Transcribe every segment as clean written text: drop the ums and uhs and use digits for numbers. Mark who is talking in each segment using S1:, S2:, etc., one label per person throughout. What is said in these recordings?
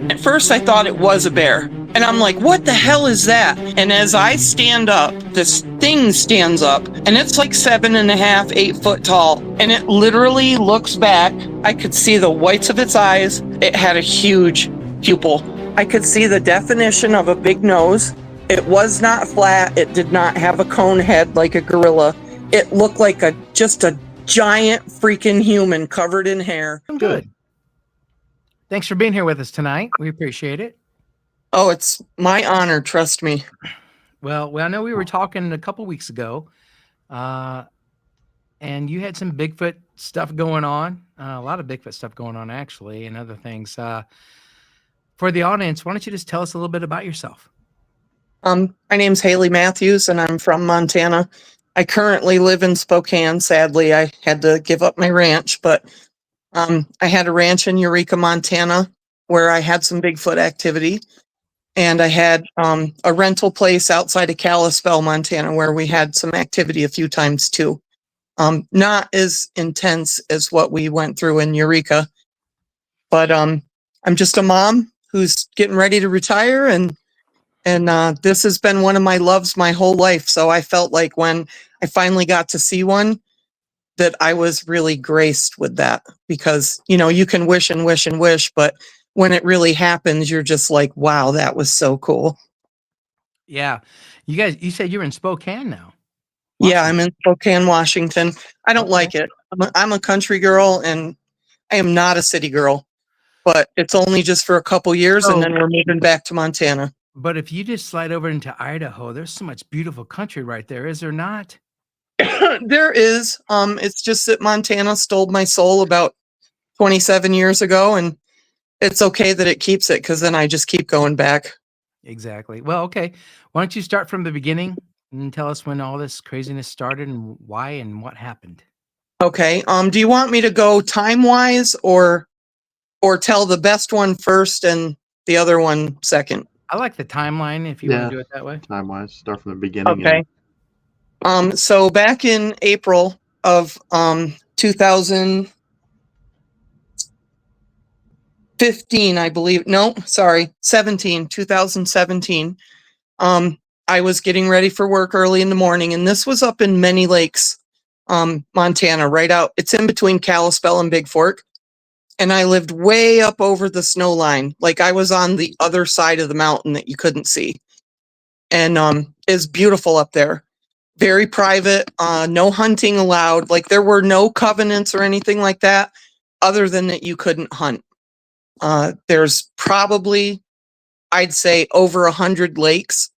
S1: At first, I thought it was a bear. And I'm like, what the hell is that? And as I stand up, this thing stands up, and it's like 7.5, 8 foot tall. And it literally looks back. I could see the whites of its eyes. It had a huge pupil. I could see the definition of a big nose. It was not flat. It did not have a cone head like a gorilla. It looked like just a giant freaking human covered in hair.
S2: Good. Thanks for being here with us tonight. We appreciate it.
S1: Oh, it's my honor. Trust me.
S2: Well, I know we were talking a couple weeks ago, and you had some Bigfoot stuff going on, a lot of Bigfoot stuff going on, actually, and other things. For the audience, why don't you just tell us a little bit about yourself?
S1: My name's Haley Matthews, and I'm from Montana. I currently live in Spokane. Sadly, I had to give up my ranch, but I had a ranch in Eureka, Montana, where I had some Bigfoot activity. And I had a rental place outside of Kalispell, Montana, where we had some activity a few times too. Not as intense as what we went through in Eureka, but I'm just a mom who's getting ready to retire, and this has been one of my loves my whole life. So I felt like when I finally got to see one, that I was really graced with that, because, you can wish and wish and wish, but when it really happens, you're just like, wow, that was so cool.
S2: Yeah. You said you're in Spokane now.
S1: Yeah, I'm in Spokane, Washington. I don't like it. I'm a country girl, and I am not a city girl, but it's only just for a couple years, and then we're moving back to Montana.
S2: But if you just slide over into Idaho, there's so much beautiful country right there, is there not?
S1: There is. It's just that Montana stole my soul about 27 years ago, and it's okay that it keeps it, because then I just keep going back.
S2: Exactly. Well, okay. Why don't you start from the beginning and tell us when all this craziness started and why and what happened?
S1: Okay. Do you want me to go time-wise or tell the best one first and the other one second?
S2: I like the timeline, if you want to do it that way.
S3: Time-wise, start from the beginning.
S1: Okay. So back in April of 2015, I believe. No, sorry, 2017. I was getting ready for work early in the morning, and this was up in Many Lakes, Montana, right out. It's in between Kalispell and Big Fork. And I lived way up over the snow line. Like, I was on the other side of the mountain that you couldn't see. And it's beautiful up there. Very private, no hunting allowed. Like, there were no covenants or anything like that, other than that you couldn't hunt. There's probably, I'd say, over 100 lakes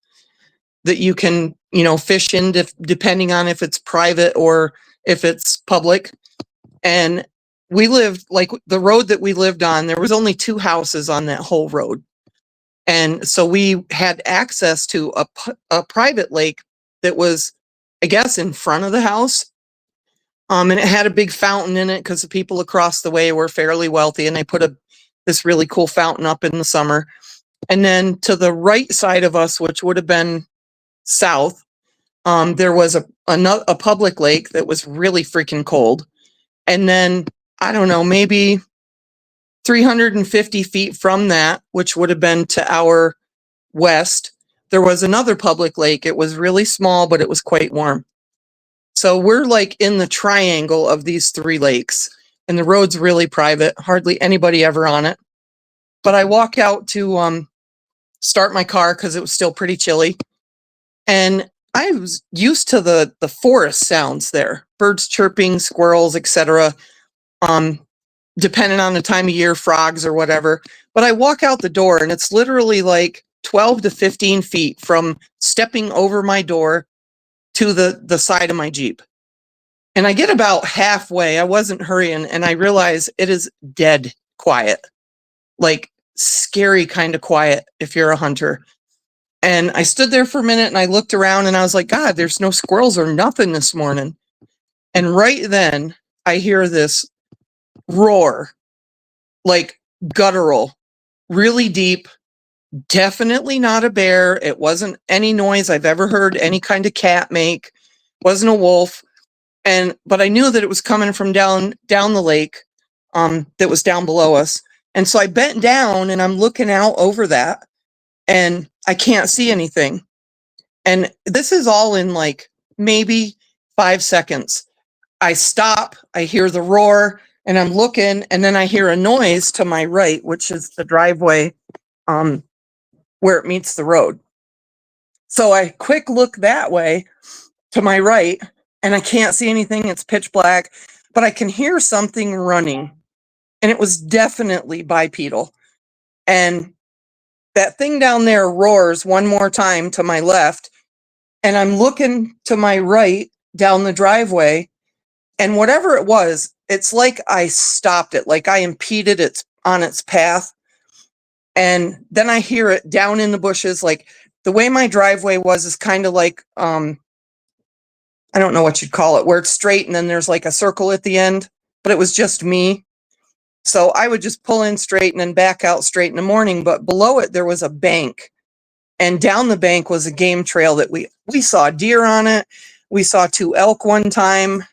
S1: that you can, fish in, depending on if it's private or if it's public. And we lived, like, the road that we lived on, there was only 2 houses on that whole road. And so we had access to a private lake that was, I guess, in front of the house. And it had a big fountain in it, because the people across the way were fairly wealthy, and they put this really cool fountain up in the summer. And then to the right side of us, which would have been south, there was a public lake that was really freaking cold. And then, I don't know, maybe 350 feet from that, which would have been to our west, there was another public lake. It was really small, but it was quite warm. So we're like in the triangle of these 3 lakes, and the road's really private, hardly anybody ever on it. But I walk out to start my car, because it was still pretty chilly. And I was used to the forest sounds there, birds chirping, squirrels, etc. Depending on the time of year, frogs or whatever. But I walk out the door, and it's literally like 12 to 15 feet from stepping over my door to the side of my Jeep. And I get about halfway, I wasn't hurrying, and I realize it is dead quiet. Like, scary kind of quiet if you're a hunter. And I stood there for a minute, and I looked around, and I was like, God, there's no squirrels or nothing this morning. And right then I hear this roar, like guttural, really deep, definitely not a bear. It wasn't any noise I've ever heard any kind of cat make. Wasn't a wolf. But I knew that it was coming from down the lake, that was down below us. And so I bent down and I'm looking out over that and I can't see anything. And this is all in like maybe 5 seconds. I stop, I hear the roar, and I'm looking, and then I hear a noise to my right, which is the driveway, where it meets the road. So I quick look that way to my right, and I can't see anything. It's pitch black, but I can hear something running, and it was definitely bipedal. And that thing down there roars one more time to my left, and I'm looking to my right down the driveway, and whatever it was, it's like I stopped it, like I impeded it on its path. And then I hear it down in the bushes. Like the way my driveway was is kind of like, I don't know what you'd call it, where it's straight and then there's like a circle at the end, but it was just me. So I would just pull in straight and then back out straight in the morning. But below it, there was a bank. And down the bank was a game trail that we saw deer on it. We saw 2 elk one time.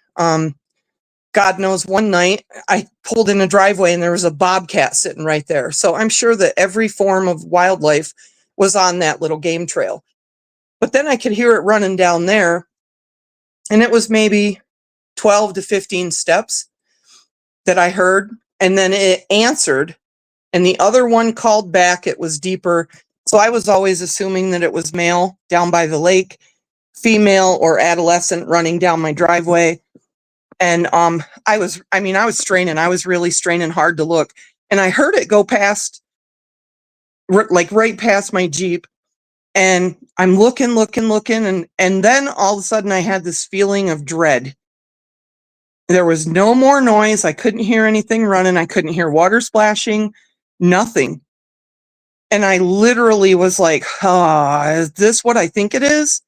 S1: God knows one night I pulled in a driveway and there was a bobcat sitting right there. So I'm sure that every form of wildlife was on that little game trail. But then I could hear it running down there, and it was maybe 12 to 15 steps that I heard. And then it answered, and the other one called back. It was deeper. So I was always assuming that it was male down by the lake, female or adolescent running down my driveway. And I was straining. I was really straining hard to look. And I heard it go past, like right past my Jeep. And I'm looking. And then all of a sudden I had this feeling of dread. There was no more noise. I couldn't hear anything running. I couldn't hear water splashing, nothing. And I literally was like, is this what I think it is?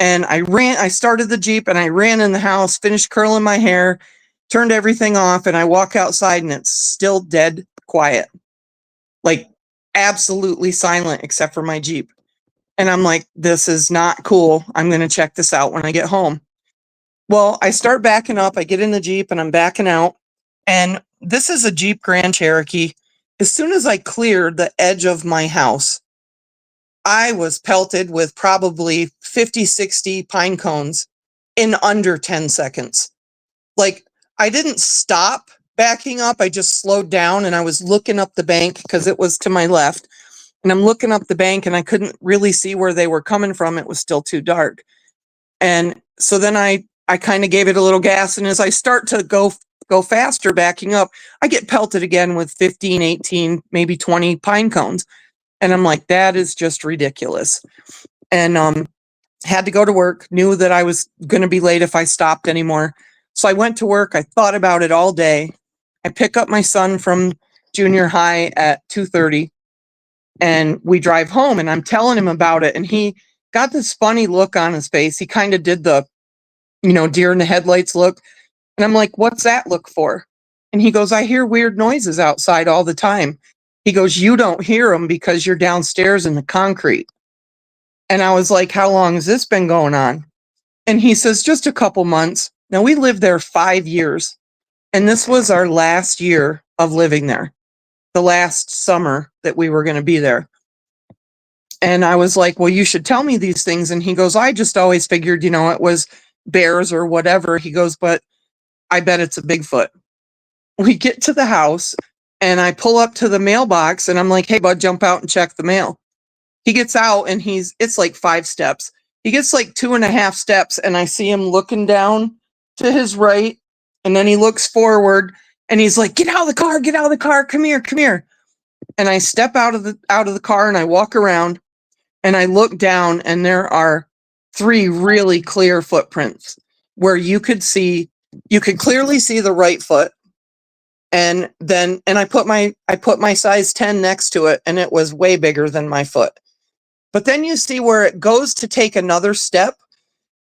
S1: And I started the Jeep and I ran in the house, finished curling my hair, turned everything off, and I walk outside and it's still dead quiet. Like absolutely silent except for my Jeep. And I'm like, this is not cool. I'm going to check this out when I get home. Well, I start backing up. I get in the Jeep and I'm backing out. And this is a Jeep Grand Cherokee. As soon as I cleared the edge of my house, I was pelted with probably 50, 60 pine cones in under 10 seconds. Like, I didn't stop backing up. I just slowed down and I was looking up the bank because it was to my left. And I'm looking up the bank and I couldn't really see where they were coming from. It was still too dark. And so then I kind of gave it a little gas. And as I start to go faster backing up, I get pelted again with 15, 18, maybe 20 pine cones. And I'm like, that is just ridiculous. And had to go to work, knew that I was going to be late if I stopped anymore. So I went to work. I thought about it all day. I pick up my son from junior high at 2:30 and we drive home and I'm telling him about it. And he got this funny look on his face. He kind of did the, deer in the headlights look. And I'm like, what's that look for? And he goes, I hear weird noises outside all the time. He goes, you don't hear them because you're downstairs in the concrete. And I was like, how long has this been going on? And he says, just a couple months. Now we lived there 5 years. And this was our last year of living there, the last summer that we were going to be there. And I was like, well, you should tell me these things. And he goes, I just always figured, it was bears or whatever. He goes, but I bet it's a Bigfoot. We get to the house and I pull up to the mailbox and I'm like, hey, bud, jump out and check the mail. He gets out and it's like 5 steps. He gets like 2.5 steps and I see him looking down to his right. And then he looks forward and he's like, get out of the car. Come here. And I step out of the car and I walk around and I look down and there are 3 really clear footprints where you could clearly see the right foot. And I put my size 10 next to it and it was way bigger than my foot. But then you see where it goes to take another step.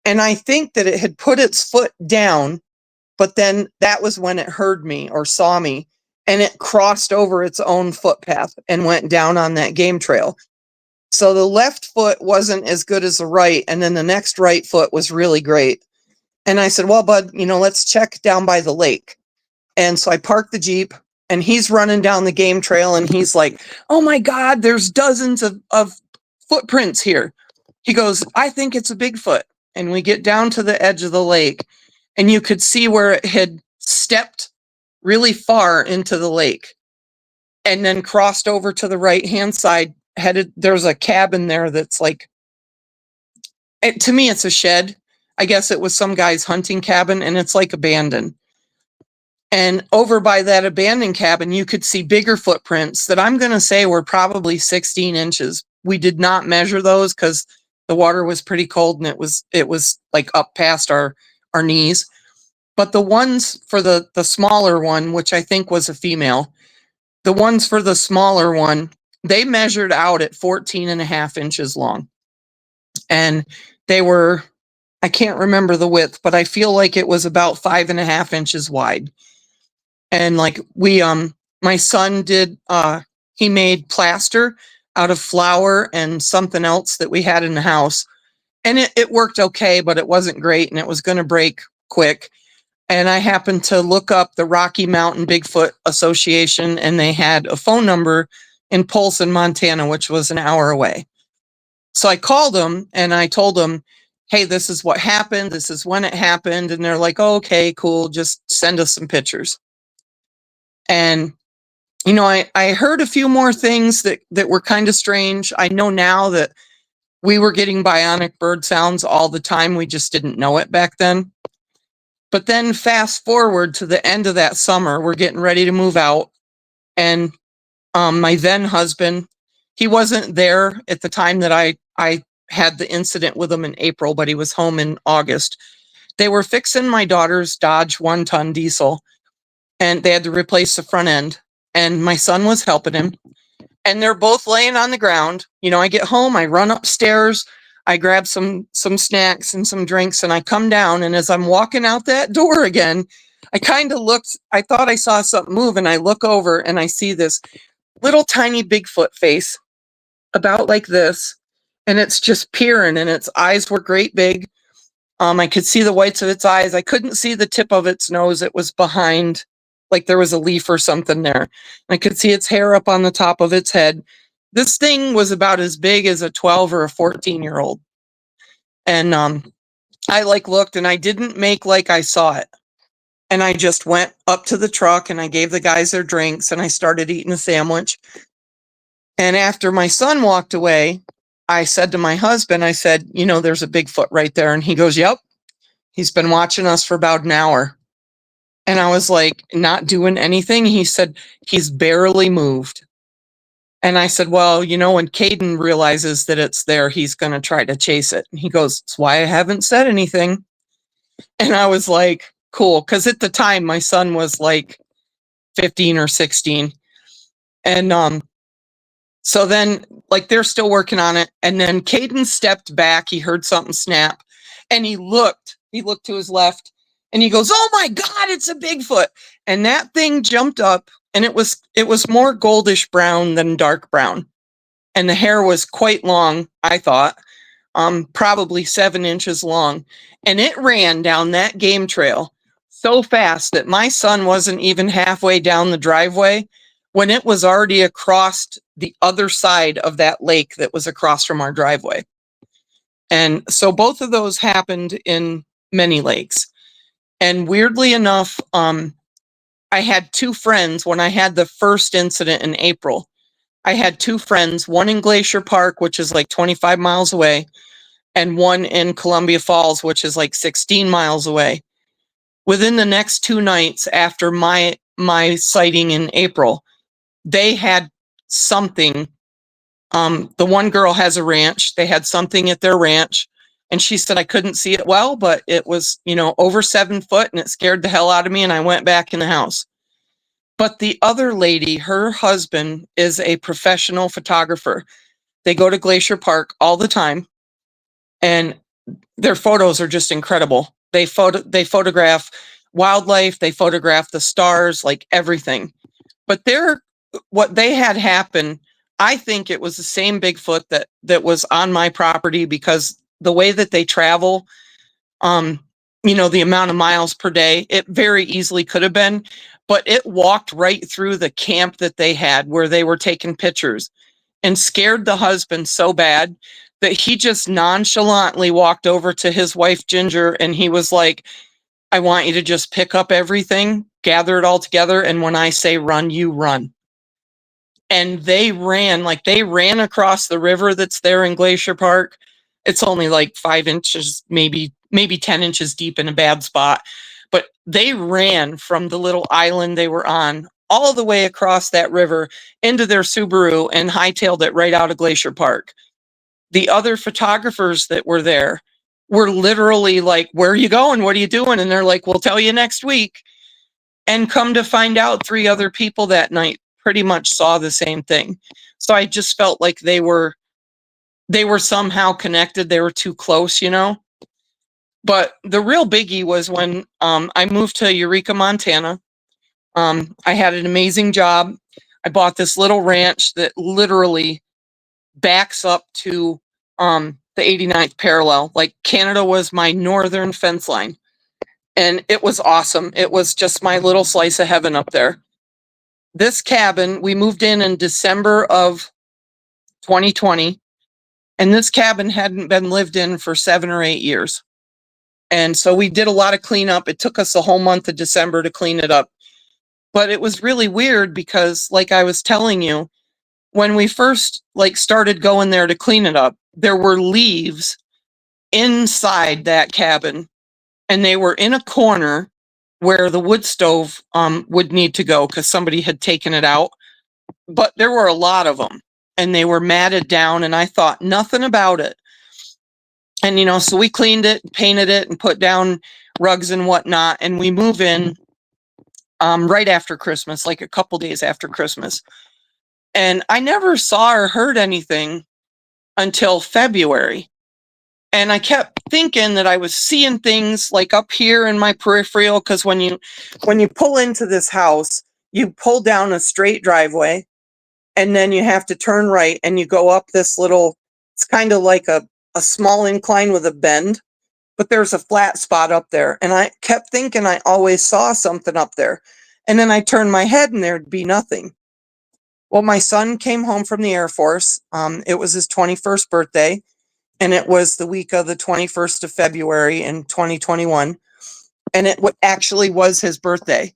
S1: And I think that it had put its foot down, but then that was when it heard me or saw me and it crossed over its own footpath and went down on that game trail. So the left foot wasn't as good as the right. And then the next right foot was really great. And I said, well, bud, let's check down by the lake. And so I parked the Jeep and he's running down the game trail and he's like, oh my God, there's dozens of footprints here. He goes, I think it's a Bigfoot. And we get down to the edge of the lake and you could see where it had stepped really far into the lake and then crossed over to the right hand side, there's a cabin there that's like, to me, it's a shed. I guess it was some guy's hunting cabin and it's like abandoned. And over by that abandoned cabin, you could see bigger footprints that I'm going to say were probably 16 inches. We did not measure those because the water was pretty cold and it was like up past our knees. But the ones for the smaller one, which I think was a female, the ones for the smaller one, they measured out at 14 and a half inches long. And they were, I can't remember the width, but I feel like it was about 5.5 inches wide. And like my son did, he made plaster out of flour and something else that we had in the house. And it worked okay, but it wasn't great and it was going to break quick. And I happened to look up the Rocky Mountain Bigfoot Association and they had a phone number in Polson, Montana, which was an hour away. So I called them and I told them, hey, this is what happened. This is when it happened. And they're like, oh, okay, cool. Just send us some pictures. And, I heard a few more things that were kind of strange. I know now that we were getting bionic bird sounds all the time. We just didn't know it back then. But then fast forward to the end of that summer, we're getting ready to move out. And my then husband, he wasn't there at the time that I had the incident with him in April, but he was home in August. They were fixing my daughter's Dodge 1-ton diesel and they had to replace the front end. And my son was helping him. And they're both laying on the ground. I get home, I run upstairs, I grab some snacks and some drinks, and I come down. And as I'm walking out that door again, I kind of looked, I thought I saw something move, and I look over and I see this little tiny Bigfoot face about like this. And it's just peering, and its eyes were great big. I could see the whites of its eyes. I couldn't see the tip of its nose. It was behind, like there was a leaf or something there. I could see its hair up on the top of its head. This thing was about as big as a 12 or a 14-year-old. And I looked and I didn't make like I saw it. And I just went up to the truck and I gave the guys their drinks and I started eating a sandwich. And after my son walked away, I said to my husband, I said, there's a Bigfoot right there. And he goes, yep, he's been watching us for about an hour. And I was like, not doing anything. He said, he's barely moved. And I said, well, when Caden realizes that it's there, he's going to try to chase it. And he goes, that's why I haven't said anything. And I was like, cool. Because at the time, my son was like 15 or 16. And so then, they're still working on it. And then Caden stepped back. He heard something snap. And he looked to his left. And he goes, oh my God, it's a Bigfoot. And that thing jumped up and it was more goldish brown than dark brown. And the hair was quite long, I thought, probably 7 inches long. And it ran down that game trail so fast that my son wasn't even halfway down the driveway when it was already across the other side of that lake that was across from our driveway. And so both of those happened in many lakes. And weirdly enough, I had two friends when I had the first incident in April. I had two friends, one in Glacier Park, which is like 25 miles away, and one in Columbia Falls, which is like 16 miles away. Within the next 2 nights after my sighting in April, they had something. The one girl has a ranch. They had something at their ranch. And she said, I couldn't see it well, but it was, over 7 foot and it scared the hell out of me. And I went back in the house. But the other lady, her husband is a professional photographer. They go to Glacier Park all the time. And their photos are just incredible. They photograph wildlife. They photograph the stars, like everything. But what they had happen, I think it was the same Bigfoot that was on my property because the way that they travel, the amount of miles per day. It very easily could have been, but it walked right through the camp that they had where they were taking pictures and scared the husband so bad that he just nonchalantly walked over to his wife, Ginger, and he was like, I want you to just pick up everything, gather it all together, and when I say run, you run. And they ran across the river that's there in Glacier Park. It's only like 5 inches, maybe 10 inches deep in a bad spot. But they ran from the little island they were on all the way across that river into their Subaru and hightailed it right out of Glacier Park. The other photographers that were there were literally like, where are you going? What are you doing? And they're like, we'll tell you next week. And come to find out, 3 other people that night pretty much saw the same thing. So I just felt like they were somehow connected. They were too close, But the real biggie was when I moved to Eureka, Montana. I had an amazing job. I bought this little ranch that literally backs up to the 89th parallel. Like Canada was my northern fence line. And it was awesome. It was just my little slice of heaven up there. This cabin, we moved in December of 2020, and this cabin hadn't been lived in for 7 or 8 years. And so we did a lot of cleanup. It took us the whole month of December to clean it up. But it was really weird because, like I was telling you, when we first started going there to clean it up, there were leaves inside that cabin, and they were in a corner where the wood stove would need to go because somebody had taken it out. But there were a lot of them, and they were matted down, and I thought nothing about it. And so we cleaned it, painted it, and put down rugs and whatnot, and we move in right after Christmas, like a couple days after Christmas. And I never saw or heard anything until February. And I kept thinking that I was seeing things like up here in my peripheral, because when you pull into this house, you pull down a straight driveway, and then you have to turn right, and you go up this little, it's kind of like a small incline with a bend, but there's a flat spot up there. And I kept thinking I always saw something up there. And then I turned my head and there'd be nothing. Well, my son came home from the Air Force. It was his 21st birthday, and it was the week of the 21st of February in 2021. And it actually was his birthday.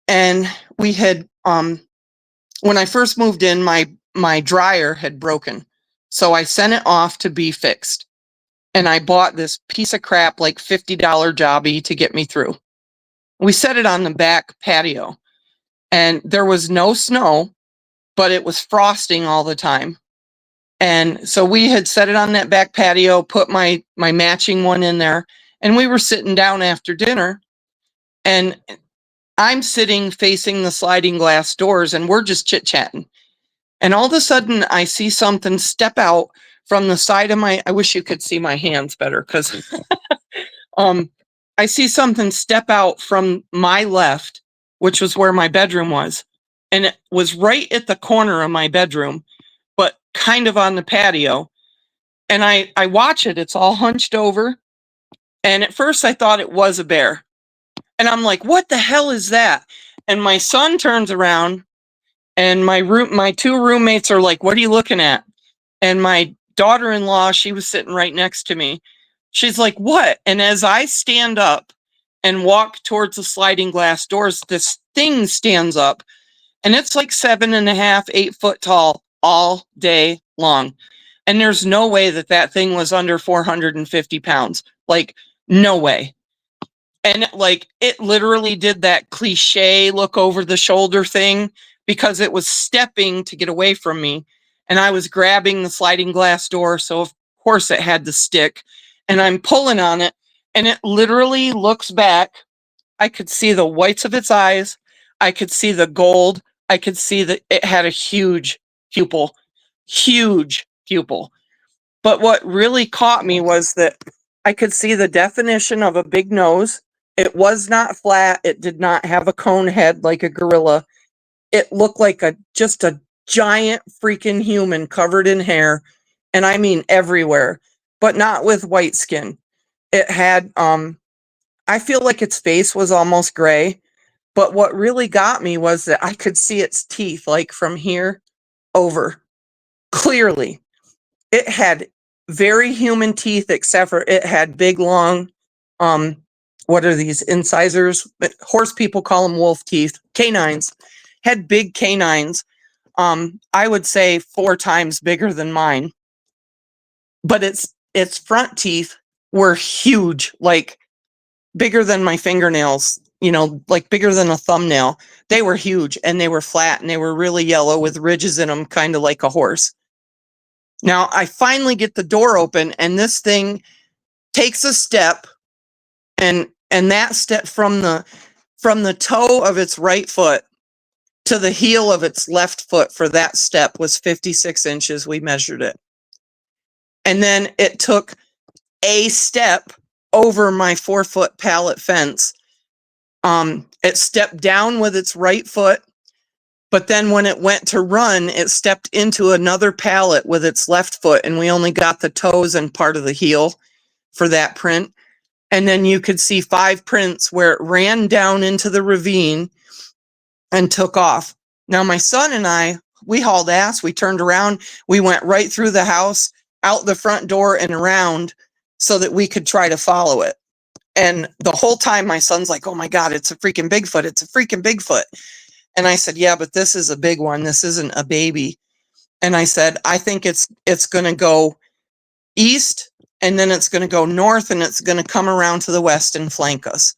S1: And we had, when I first moved in, my dryer had broken. So I sent it off to be fixed. And I bought this piece of crap, like $50 jobby to get me through. We set it on the back patio, and there was no snow, but it was frosting all the time. And so we had set it on that back patio, put my matching one in there, and we were sitting down after dinner, and I'm sitting facing the sliding glass doors, and we're just chit-chatting. And all of a sudden I see something step out from the side of I wish you could see my hands better, because I see something step out from my left, which was where my bedroom was. And it was right at the corner of my bedroom, but kind of on the patio. And I watch it, it's all hunched over. And at first I thought it was a bear. And I'm like, what the hell is that? And my son turns around, and my 2 roommates are like, what are you looking at? And my daughter-in-law, she was sitting right next to me. She's like, what? And as I stand up and walk towards the sliding glass doors, this thing stands up, and it's like 7.5, 8 foot tall all day long. And there's no way that thing was under 450 pounds. Like, no way. And it literally did that cliche look over the shoulder thing, because it was stepping to get away from me. And I was grabbing the sliding glass door. So of course it had to stick, and I'm pulling on it, and it literally looks back. I could see the whites of its eyes. I could see the gold. I could see that it had a huge pupil. But what really caught me was that I could see the definition of a big nose. It was not flat. It did not have a cone head like a gorilla. It looked like just a giant freaking human covered in hair. And I mean everywhere, but not with white skin. It had I feel like its face was almost gray, but what really got me was that I could see its teeth like from here over clearly. It had very human teeth, except for it had big, long, um, what are these incisors? But horse people call them wolf teeth, canines. Had big canines. I would say 4 times bigger than mine. But its front teeth were huge, like bigger than my fingernails, like bigger than a thumbnail. They were huge and they were flat and they were really yellow with ridges in them, kind of like a horse. Now I finally get the door open and this thing takes a step, and that step from the toe of its right foot to the heel of its left foot for that step was 56 inches. We measured it. And then it took a step over my 4-foot pallet fence. It stepped down with its right foot, but then when it went to run, it stepped into another pallet with its left foot, and we only got the toes and part of the heel for that print. And then you could see 5 prints where it ran down into the ravine and took off. Now, my son and I, we hauled ass. We turned around. We went right through the house, out the front door and around so that we could try to follow it. And the whole time my son's like, oh my God, it's a freaking Bigfoot. It's a freaking Bigfoot. And I said, yeah, but this is a big one. This isn't a baby. And I said, I think it's going to go east, and then it's going to go north, and it's going to come around to the west and flank us.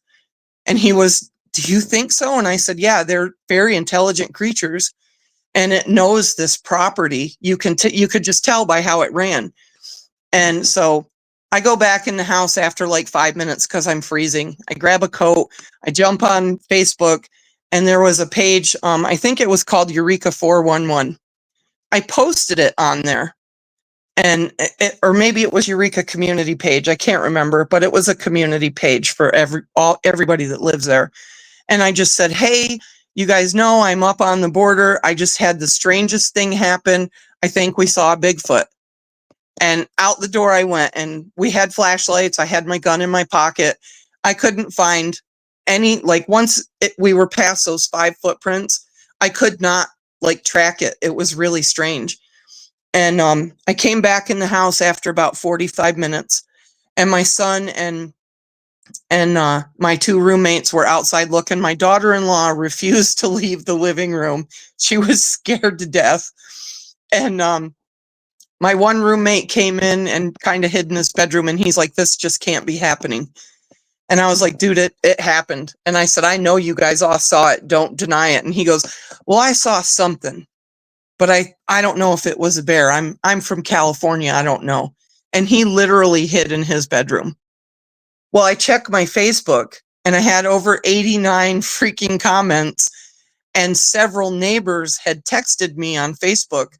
S1: And he was, do you think so? And I said, yeah, they're very intelligent creatures, and it knows this property. You could just tell by how it ran. And so I go back in the house after like 5 minutes because I'm freezing. I grab a coat, I jump on Facebook, and there was a page, I think it was called Eureka 411. I posted it on there. And or maybe it was Eureka community page. I can't remember, but it was a community page for everybody that lives there. And I just said, hey, you guys know I'm up on the border. I just had the strangest thing happen. I think we saw a Bigfoot. And out the door I went, and we had flashlights. I had my gun in my pocket. I couldn't find any, like once we were past those 5 footprints, I could not like track it. It was really strange. And I came back in the house after about 45 minutes, and my son and my 2 roommates were outside looking. My daughter-in-law refused to leave the living room. She was scared to death. And my one roommate came in and kind of hid in his bedroom, and he's like, this just can't be happening. And I was like, dude, it happened. And I said, I know you guys all saw it. Don't deny it. And he goes, well, I saw something, but I don't know if it was a bear. I'm from California. I don't know. And he literally hid in his bedroom. Well, I checked my Facebook, and I had over 89 freaking comments, and several neighbors had texted me on Facebook.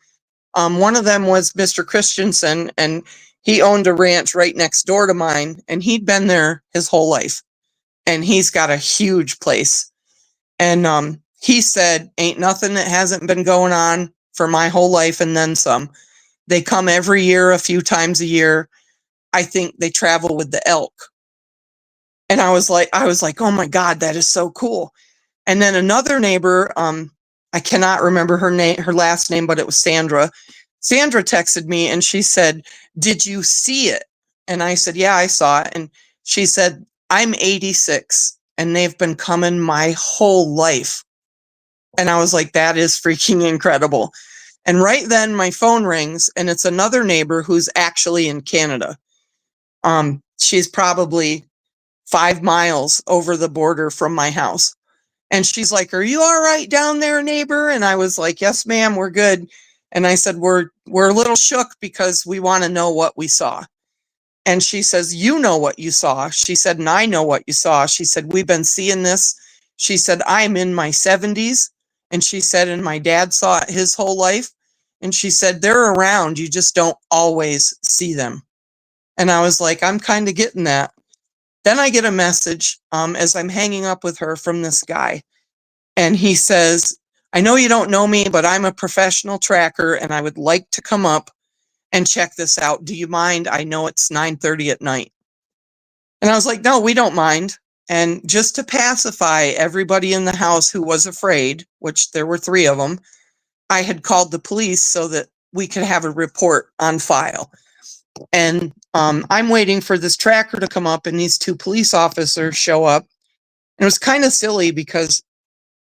S1: One of them was Mr. Christensen, and he owned a ranch right next door to mine, and he'd been there his whole life, and he's got a huge place. And he said, ain't nothing that hasn't been going on for my whole life and then some. They come every year, a few times a year. I think they travel with the elk. And I was like, oh my God, that is so cool. And then another neighbor, I cannot remember her last name, but it was Sandra. Sandra texted me and she said, did you see it? And I said, yeah, I saw it. And she said, I'm 86 and they've been coming my whole life. And I was like, that is freaking incredible. And right then my phone rings, and it's another neighbor who's actually in Canada. She's probably 5 miles over the border from my house. And she's like, are you all right down there, neighbor? And I was like, yes, ma'am, we're good. And I said, we're a little shook because we want to know what we saw. And she says, you know what you saw. She said, and I know what you saw. She said, we've been seeing this. She said, I'm in my 70s. And she said, and my dad saw it his whole life. And she said, they're around. You just don't always see them. And I was like, I'm kind of getting that. Then I get a message as I'm hanging up with her from this guy. And he says, I know you don't know me, but I'm a professional tracker and I would like to come up and check this out. Do you mind? I know it's 9:30 at night. And I was like, no, we don't mind. And just to pacify everybody in the house who was afraid, which there were 3 of them, I had called the police so that we could have a report on file. And I'm waiting for this tracker to come up, and these 2 police officers show up. And it was kind of silly because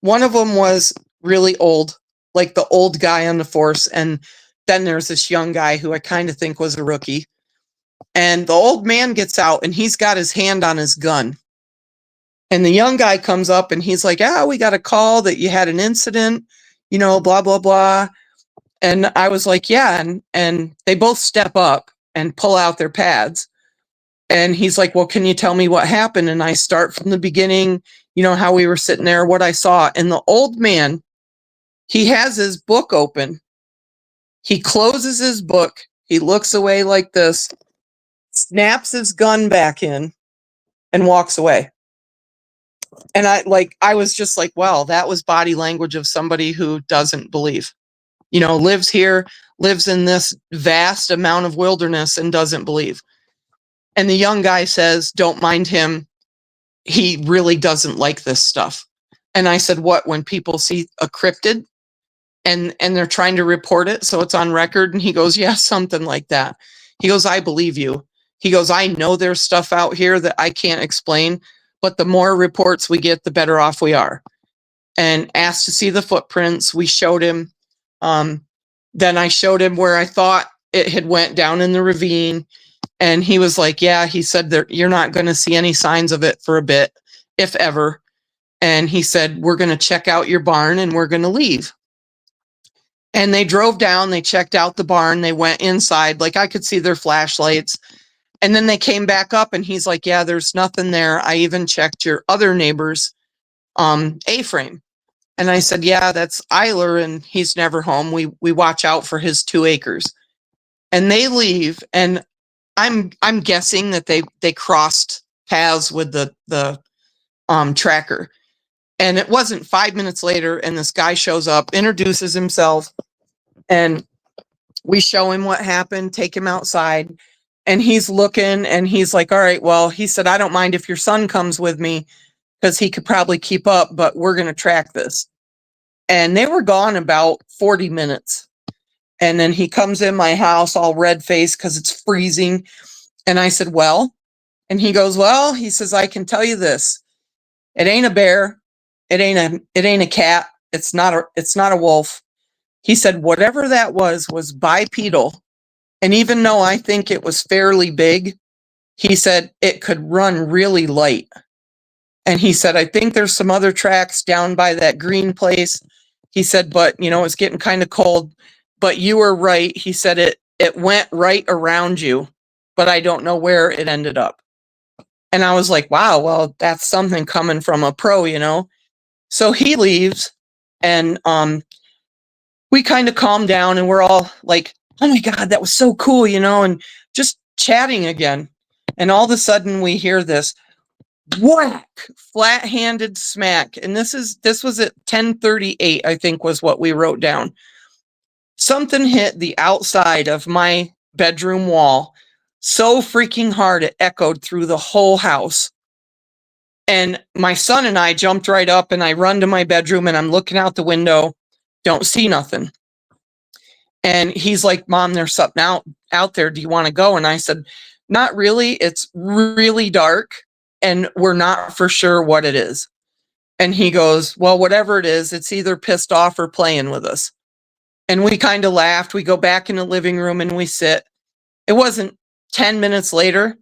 S1: one of them was really old, like the old guy on the force. And then there's this young guy who I kind of think was a rookie. And the old man gets out and he's got his hand on his gun. And the young guy comes up and he's like, we got a call that you had an incident, blah, blah, blah. And I was like, yeah. And they both step up and pull out their pads. And he's like, well, can you tell me what happened? And I start from the beginning, how we were sitting there, what I saw. And the old man, he has his book open. He closes his book. He looks away like this, snaps his gun back in, and walks away. And I was just like, wow, that was body language of somebody who doesn't believe, lives here, lives in this vast amount of wilderness and doesn't believe. And the young guy says, don't mind him. He really doesn't like this stuff. And I said, what, when people see a cryptid and they're trying to report it so it's on record? And he goes, yeah, something like that. He goes, I believe you. He goes, I know there's stuff out here that I can't explain, but the more reports we get, the better off we are. And asked to see the footprints. We showed him. Then I showed him where I thought it had went down in the ravine. And he was like, yeah, he said that you're not going to see any signs of it for a bit, if ever. And he said, we're going to check out your barn and we're going to leave. And they drove down, they checked out the barn, they went inside, like I could see their flashlights. And then they came back up and he's like, yeah, there's nothing there. I even checked your other neighbor's A-frame. And I said, yeah, that's Eiler and he's never home. We watch out for his 2 acres. And they leave, and I'm guessing that they crossed paths with the tracker. And it wasn't 5 minutes later, and this guy shows up, introduces himself, and we show him what happened, take him outside, and he's looking, and he's like, all right, well, he said, I don't mind if your son comes with me because he could probably keep up, but we're going to track this. And they were gone about 40 minutes. And then he comes in my house all red-faced because it's freezing. And I said, well, and he goes, well, he says, I can tell you this. It ain't a bear. It ain't a cat. It's not a wolf. He said, whatever that was bipedal. And even though I think it was fairly big, he said it could run really light. And he said, I think there's some other tracks down by that green place. He said, but it's getting kind of cold, but you were right. He said it went right around you, but I don't know where it ended up. And I was like, wow, well, that's something coming from a pro, So he leaves, and we kind of calm down, and we're all like, oh my God, that was so cool, and just chatting again. And all of a sudden we hear this whack, flat-handed smack. And this was at 10:38, I think was what we wrote down. Something hit the outside of my bedroom wall so freaking hard it echoed through the whole house. And my son and I jumped right up, and I run to my bedroom, and I'm looking out the window, don't see nothing. And he's like, Mom, there's something out there. Do you want to go? And I said, not really. It's really dark, and we're not for sure what it is. And he goes, well, whatever it is, it's either pissed off or playing with us. And we kind of laughed. We go back in the living room and we sit. It wasn't 10 minutes later,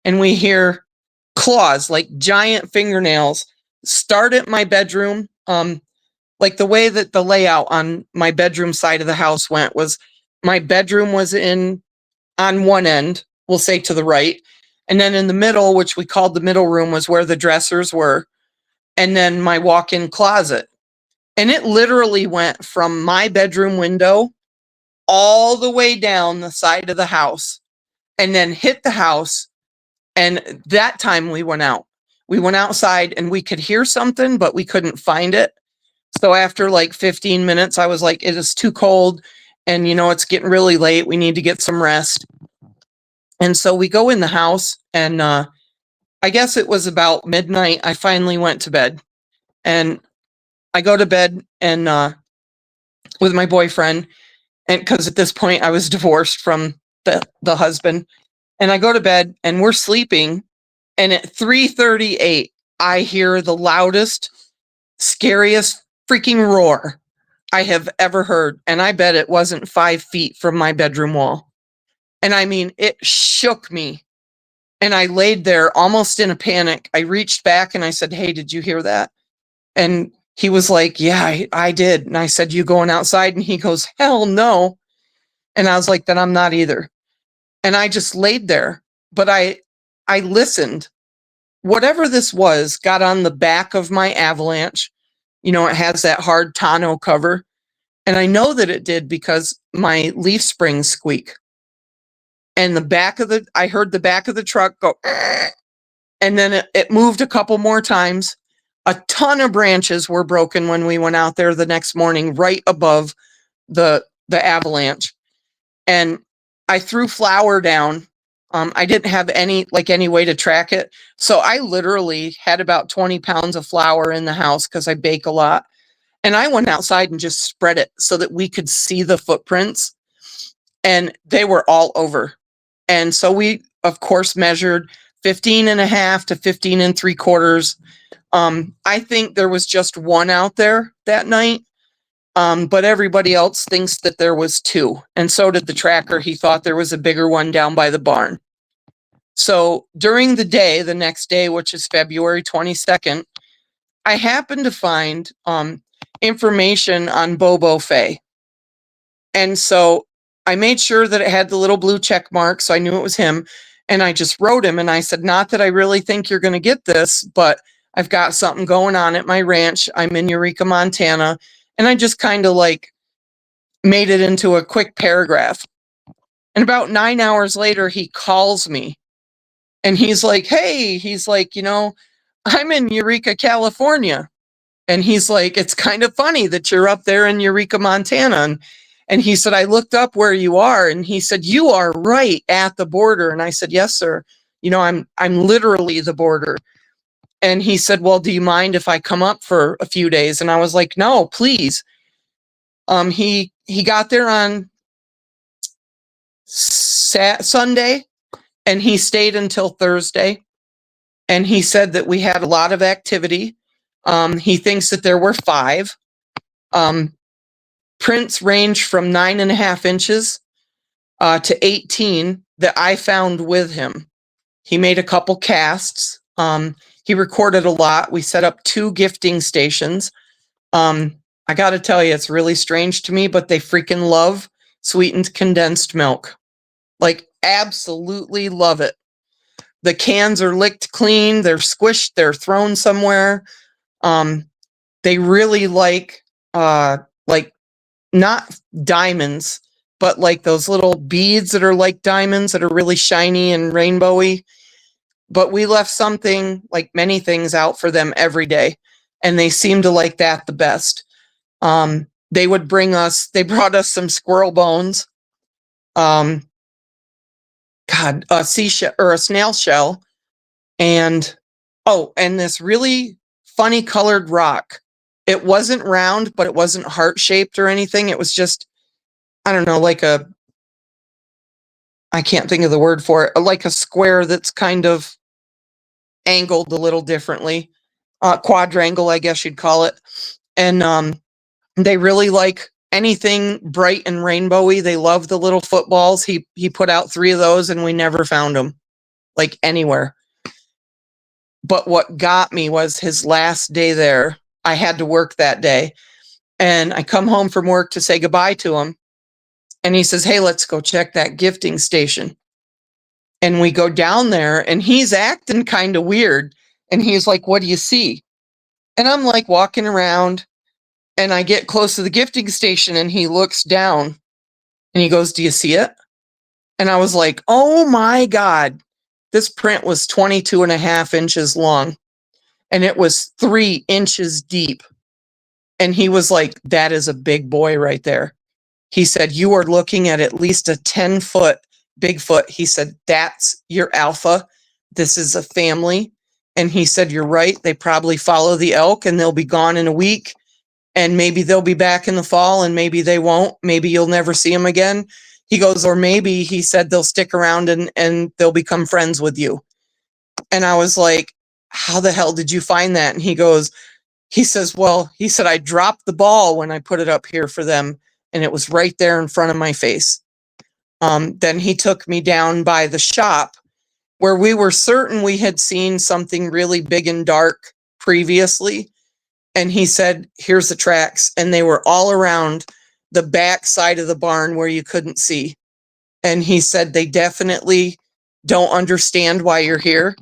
S1: and we hear claws, like giant fingernails, start at my bedroom. Like the way that the layout on my bedroom side of the house went was my bedroom was on one end, we'll say to the right. And then in the middle, which we called the middle room, was where the dressers were. And then my walk-in closet. And it literally went from my bedroom window all the way down the side of the house and then hit the house. And that time we went out. We went outside and we could hear something, but we couldn't find it. So after like 15 minutes, I was like, it is too cold. And, it's getting really late. We need to get some rest. And so we go in the house, and I guess it was about midnight. I finally went to bed, and I go to bed and with my boyfriend, and because at this point I was divorced from the husband, and I go to bed and we're sleeping, and at 3:38 I hear the loudest, scariest freaking roar I have ever heard, and I bet it wasn't 5 feet from my bedroom wall. And I mean, it shook me. And I laid there almost in a panic. I reached back and I said, "Hey, did you hear that?" And he was like, "Yeah, I did." And I said, "You going outside?" And he goes, "Hell no." And I was like, "Then I'm not either." And I just laid there. But I listened. Whatever this was got on the back of my avalanche. You know, it has that hard tonneau cover. And I know that it did because my leaf springs squeak. And I heard the back of the truck go, and then it moved a couple more times. A ton of branches were broken when we went out there the next morning, right above the avalanche. And I threw flour down. I didn't have any way to track it, so I literally had about 20 pounds of flour in the house because I bake a lot. And I went outside and just spread it so that we could see the footprints, and they were all over. And so we, of course, measured 15 and a half to 15 and 3/4. I think there was just one out there that night, but everybody else thinks that there was two. And so did the tracker. He thought there was a bigger one down by the barn. So during the day, the next day, which is February 22nd, I happened to find information on Bobo Fay. And so I made sure that it had the little blue check mark, so I knew it was him. And I just wrote him and I said, "Not that I really think you're going to get this, but I've got something going on at my ranch. I'm in Eureka, Montana." And I just kind of like made it into a quick paragraph. And about 9 hours later, he calls me and he's like, "Hey," he's like, "I'm in Eureka, California." And he's like, "It's kind of funny that you're up there in Eureka, Montana." And he said, "I looked up where you are." And he said, "You are right at the border." And I said, "Yes, sir. I'm literally the border." And he said, "Well, do you mind if I come up for a few days?" And I was like, "No, please." He got there on Sunday, and he stayed until Thursday. And he said that we had a lot of activity. He thinks that there were 5. Prints range from 9.5 inches to 18 that I found with him. He made a couple casts. He recorded a lot. We set up 2 gifting stations. I got to tell you, it's really strange to me, but they freaking love sweetened condensed milk. Like, absolutely love it. The cans are licked clean. They're squished. They're thrown somewhere. They really like not diamonds, but like those little beads that are like diamonds that are really shiny and rainbowy. But we left something, like many things, out for them every day, and they seem to like that the best. They brought us some squirrel bones, a seashell or a snail shell, and and this really funny colored rock. It wasn't round, but it wasn't heart shaped or anything. It was just, I don't know, I can't think of the word for it, like a square that's kind of angled a little differently. Quadrangle, I guess you'd call it. And they really like anything bright and rainbowy. They love the little footballs. He put out 3 of those and we never found them, like, anywhere. But what got me was his last day there. I had to work that day. And I come home from work to say goodbye to him. And he says, "Hey, let's go check that gifting station." And we go down there and he's acting kind of weird. And he's like, "What do you see?" And I'm like walking around and I get close to the gifting station and he looks down and he goes, "Do you see it?" And I was like, "Oh my God." This print was 22.5 inches long and it was 3 inches deep. And he was like, "That is a big boy right there." He said, "You are looking at least a 10-foot Bigfoot." He said, "That's your alpha. This is a family." And he said, you're right. They probably follow the elk and they'll be gone in a week. And maybe they'll be back in the fall and maybe they won't. Maybe you'll never see them again. He goes, or maybe he said they'll stick around and they'll become friends with you. And I was like, how the hell did you find that? And he says, well, he said, I dropped the ball when I put it up here for them. And it was right there in front of my face. Then he took me down by the shop where we were certain we had seen something really big and dark previously. And he said, here's the tracks. And they were all around the back side of the barn where you couldn't see. And he said, they definitely don't understand why you're here.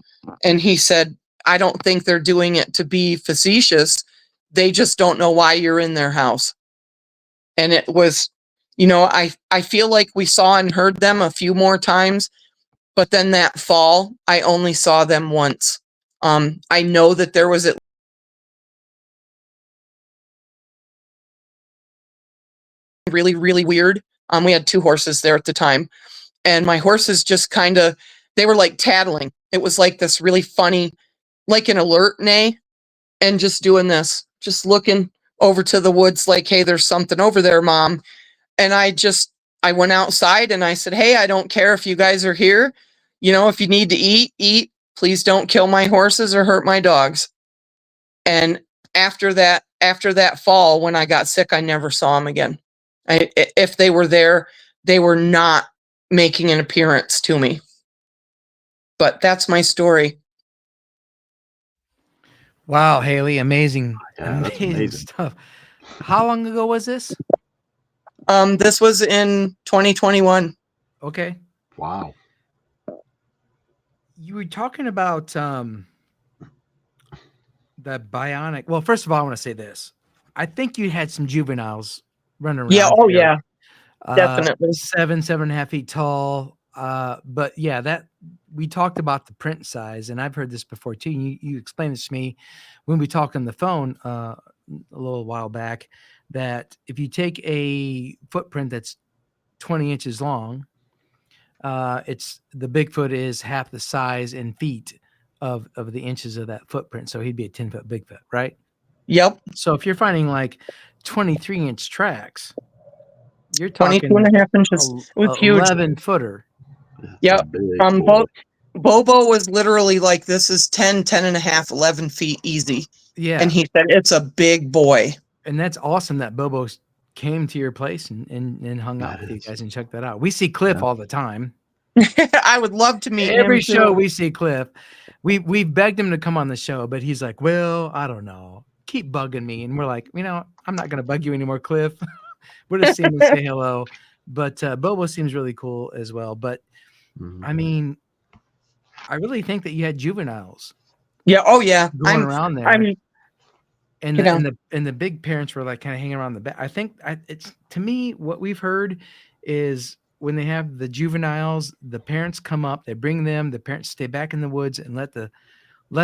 S1: And he said, I don't think they're doing it to be facetious. They just don't know why you're in their house. And it was, I feel like we saw and heard them a few more times, but then that fall, I only saw them once. I know that there was at really, really weird. We had 2 horses there at the time, and my horses just they were like tattling. It was like this really funny, like an alert neigh, and just doing this, just looking over to the woods like, hey, there's something over there, Mom. And I went outside and I said, hey, I don't care if you guys are here. If you need to eat, eat. Please don't kill my horses or hurt my dogs. And after that fall, when I got sick, I never saw them again. If they were there, they were not making an appearance to me. But that's my story.
S2: Wow, Haley, amazing,
S3: Yeah, that's amazing
S2: stuff. How long ago was this?
S1: This was in 2021.
S2: Okay.
S3: Wow.
S2: You were talking about the bionic. Well, first of all, I want to say this. I think you had some juveniles running around.
S1: Yeah. Oh,
S2: here.
S1: yeah. Definitely.
S2: 7.5 feet tall. But yeah, that we talked about the print size, and I've heard this before too. You explained this to me when we talked on the phone a little while back, that if you take a footprint that's 20 inches long, it's the Bigfoot is half the size in feet of the inches of that footprint. So he'd be a 10-foot Bigfoot, right?
S1: Yep.
S2: So if you're finding like 23-inch tracks, you're talking
S1: 22.5 inches. It was huge.
S2: 11-footer.
S1: Yep. Bobo was literally like, this is 10 and a half, 11 feet easy.
S2: Yeah.
S1: And he said, it's a big boy.
S2: And that's awesome that Bobo came to your place and hung out with you guys and checked that out. We see Cliff all the time.
S1: I would love to meet
S2: every
S1: him
S2: show
S1: too.
S2: We see Cliff. We begged him to come on the show, but he's like, well, I don't know. Keep bugging me. And we're like, I'm not going to bug you anymore, Cliff. We'll just see him and say hello. But Bobo seems really cool as well. But I mean, I really think that you had juveniles.
S1: Yeah. Oh yeah.
S2: Going around there. And the big parents were like kind of hanging around the back. I think it's, to me, what we've heard is when they have the juveniles, the parents come up, they bring them, the parents stay back in the woods and let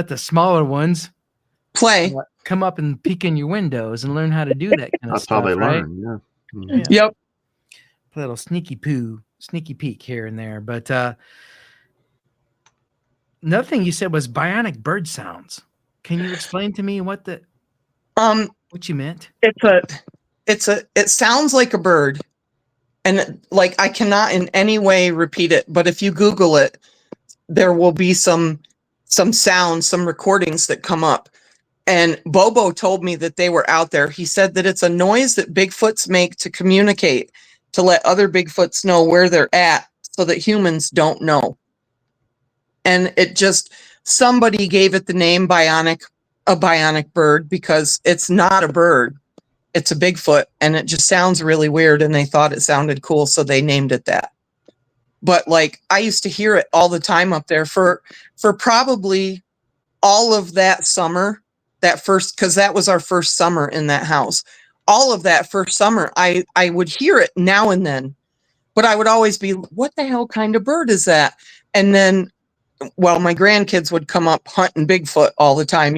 S2: the smaller ones
S1: play,
S2: come up and peek in your windows and learn how to do that kind of
S3: That's
S2: stuff.
S3: how they
S2: right?
S3: learn. Yeah.
S2: Mm-hmm. Yeah.
S1: Yep.
S2: A little sneaky peek here and there. But another thing you said was bionic bird sounds. Can you explain to me what you meant?
S1: It sounds like a bird. And like, I cannot in any way repeat it, but if you Google it, there will be some sounds, some recordings that come up. And Bobo told me that they were out there. He said that it's a noise that Bigfoots make to communicate, to let other Bigfoots know where they're at so that humans don't know. And somebody gave it the name a bionic bird, because it's not a bird. It's a Bigfoot, and it just sounds really weird, and they thought it sounded cool, so they named it that. But like, I used to hear it all the time up there for probably all of that summer, because that was our first summer in that house. All of that first summer, I would hear it now and then, but I would always be, what the hell kind of bird is that? And then, well, my grandkids would come up hunting Bigfoot all the time,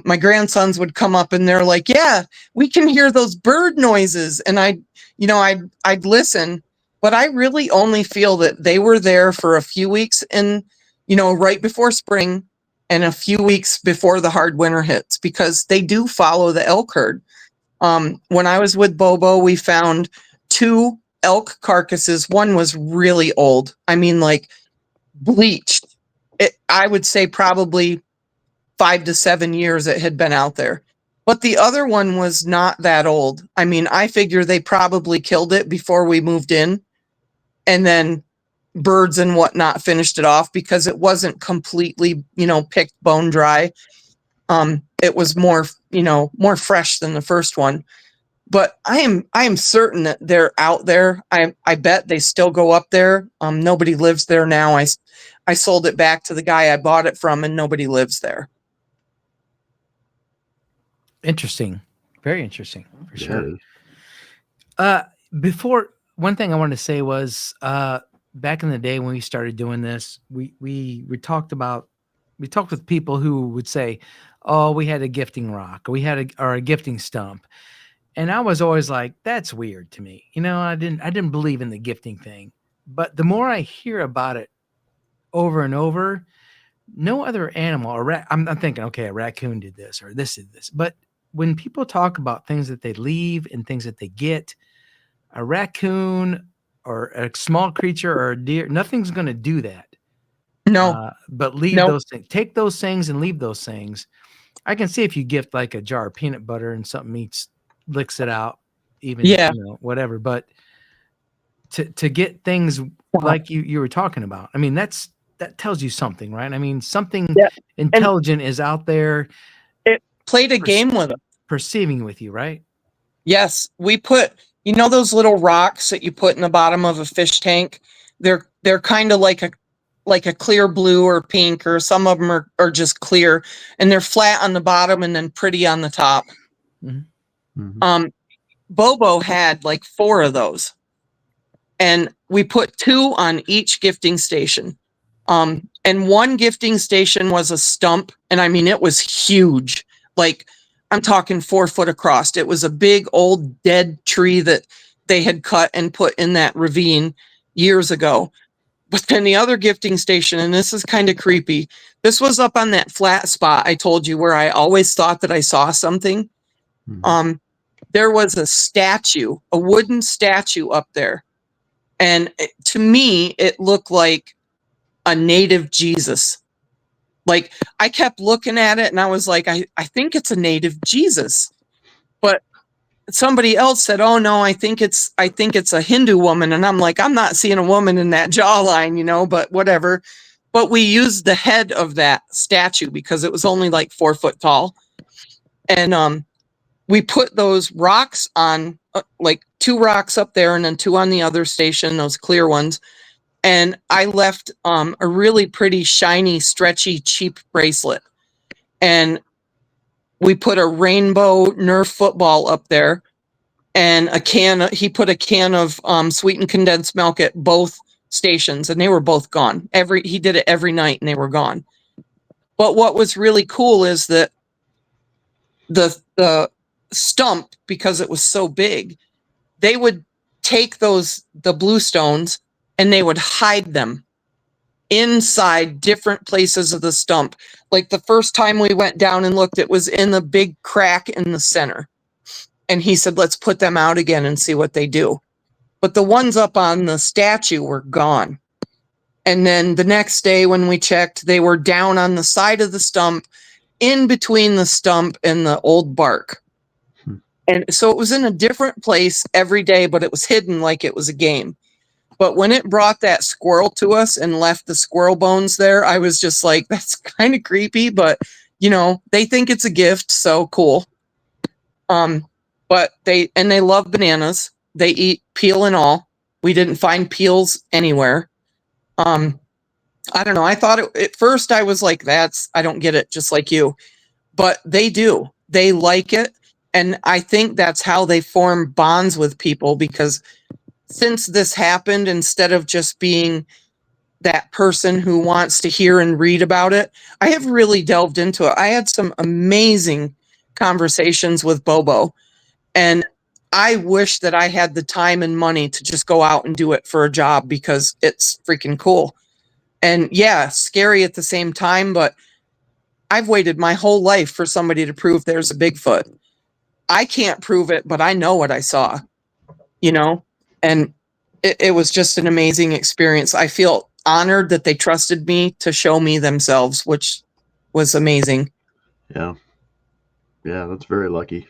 S1: my grandsons would come up and they're like, yeah, we can hear those bird noises. And I'd listen, but I really only feel that they were there for a few weeks right before spring. and a few weeks before the hard winter hits, because they do follow the elk herd. When I was with Bobo, we found 2 elk carcasses. One was really old. I mean, like bleached. I would say probably 5 to 7 years it had been out there. But the other one was not that old. I mean, I figure they probably killed it before we moved in, and then birds and whatnot finished it off because it wasn't completely, picked bone dry. It was more, more fresh than the first one. But I am certain that they're out there. I bet they still go up there. Nobody lives there now. I sold it back to the guy I bought it from, and nobody lives there.
S2: Interesting. Very interesting, for sure. Before, one thing I wanted to say was, back in the day when we started doing this, we talked with people who would say, "Oh, we had a gifting rock, or we had a gifting stump," and I was always like, "That's weird to me." I didn't believe in the gifting thing, but the more I hear about it over and over, no other animal, I'm thinking, okay, a raccoon did this or this did this, but when people talk about things that they leave and things that they get, a raccoon or a small creature or a deer, nothing's going to do that.
S1: No,
S2: but leave
S1: no,
S2: those things. Take those things and leave those things. I can see if you gift like a jar of peanut butter and something licks it out, even
S1: yeah.
S2: whatever. But to get things like you were talking about, I mean, that tells you something, right? I mean, something intelligent is out there.
S1: It played a game with it.
S2: Perceiving with you, right?
S1: Yes, we put, those little rocks that you put in the bottom of a fish tank. They're kind of like a clear blue or pink, or some of them are just clear, and they're flat on the bottom and then pretty on the top.
S2: Mm-hmm.
S1: Bobo had like 4 of those, and we put 2 on each gifting station. And one gifting station was a stump, and I mean, it was huge. Like, I'm talking 4 foot across. It was a big old dead tree that they had cut and put in that ravine years ago. But then the other gifting station, and this is kind of creepy, this was up on that flat spot I told you where I always thought that I saw something. There was a statue, a wooden statue up there. And to me, it looked like a native Jesus. Like, I kept looking at it and I was like, I think it's a native Jesus. But somebody else said, "Oh no, I think it's a Hindu woman." And I'm like, I'm not seeing a woman in that jawline, but whatever. But we used the head of that statue because it was only like 4 foot tall. And we put those rocks on, like 2 rocks up there and then 2 on the other station, those clear ones. And I left a really pretty, shiny, stretchy, cheap bracelet. And we put a rainbow Nerf football up there, and he put a can of sweetened condensed milk at both stations, and they were both gone. He did it every night and they were gone. But what was really cool is that the stump, because it was so big, they would take the blue stones and they would hide them inside different places of the stump. Like the first time we went down and looked, it was in the big crack in the center. And he said, "Let's put them out again and see what they do." But the ones up on the statue were gone. And then the next day when we checked, they were down on the side of the stump, in between the stump and the old bark. And so it was in a different place every day, but it was hidden like it was a game. But when it brought that squirrel to us and left the squirrel bones there, I was just like, that's kind of creepy, but they think it's a gift, so cool. But they love bananas. They eat peel and all. We didn't find peels anywhere. I don't know. I thought at first I was like, I don't get it, just like you. But they do. They like it. And I think that's how they form bonds with people, because since this happened, instead of just being that person who wants to hear and read about it, I have really delved into it. I had some amazing conversations with Bobo, and I wish that I had the time and money to just go out and do it for a job, because it's freaking cool. And yeah, scary at the same time, but I've waited my whole life for somebody to prove there's a Bigfoot. I can't prove it, but I know what I saw, you know, and it was just an amazing experience. I feel honored that they trusted me to show me themselves, which was amazing.
S3: Yeah. Yeah, that's very lucky.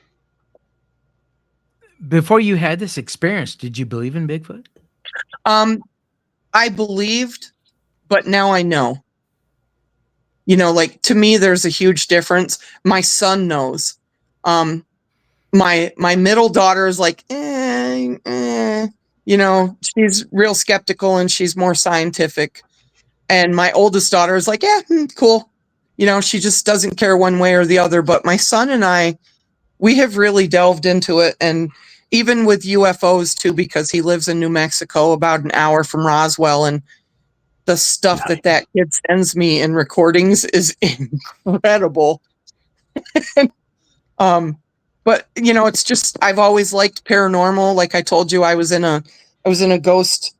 S2: Before you had this experience, did you believe in Bigfoot?
S1: I believed, but now I know. You know, like to me, there's a huge difference. My son knows. My middle daughter is like, you know, she's real skeptical and she's more scientific. And my oldest daughter is like, yeah, cool. You know, she just doesn't care one way or the other. But my son and I, we have really delved into it. And even with UFOs too, because he lives in New Mexico, about an hour from Roswell. And the stuff that kid sends me in recordings is incredible. But you know, it's just I've always liked paranormal. Like I told you, I was in a ghost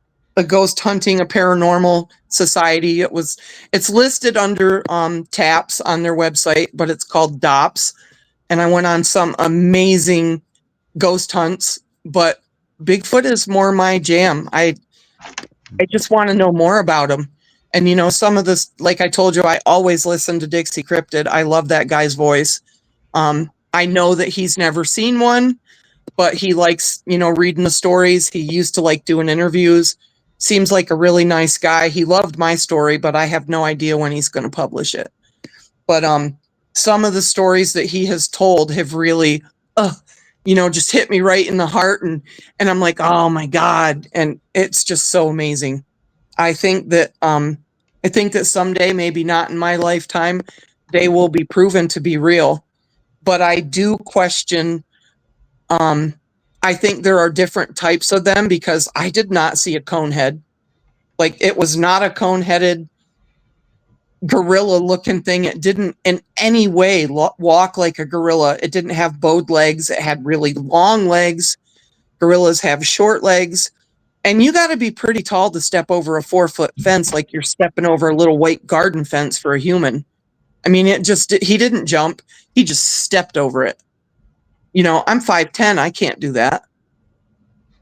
S1: hunting a paranormal society. It's listed under TAPS on their website, but it's called DOPS. And I went on some amazing ghost hunts, but Bigfoot is more my jam. I just want to know more about him. And you know, some of this, like I told you, I always listen to Dixie Cryptid. I love that guy's voice. I know that he's never seen one, but he likes, you know, reading the stories. He used to like doing interviews. Seems like a really nice guy. He loved my story, but I have no idea when he's going to publish it. But some of the stories that he has told have really, you know, just hit me right in the heart, and I'm like, oh my God, and it's just so amazing. I think that someday, maybe not in my lifetime, they will be proven to be real. But I do question. I think there are different types of them because I did not see a cone head. Like it was not a cone-headed gorilla-looking thing. It didn't in any way walk like a gorilla. It didn't have bowed legs. It had really long legs. Gorillas have short legs. And you got to be pretty tall to step over a 4-foot fence like you're stepping over a little white garden fence for a human. I mean, he didn't jump. He just stepped over it. You know, I'm 5'10". I can't do that.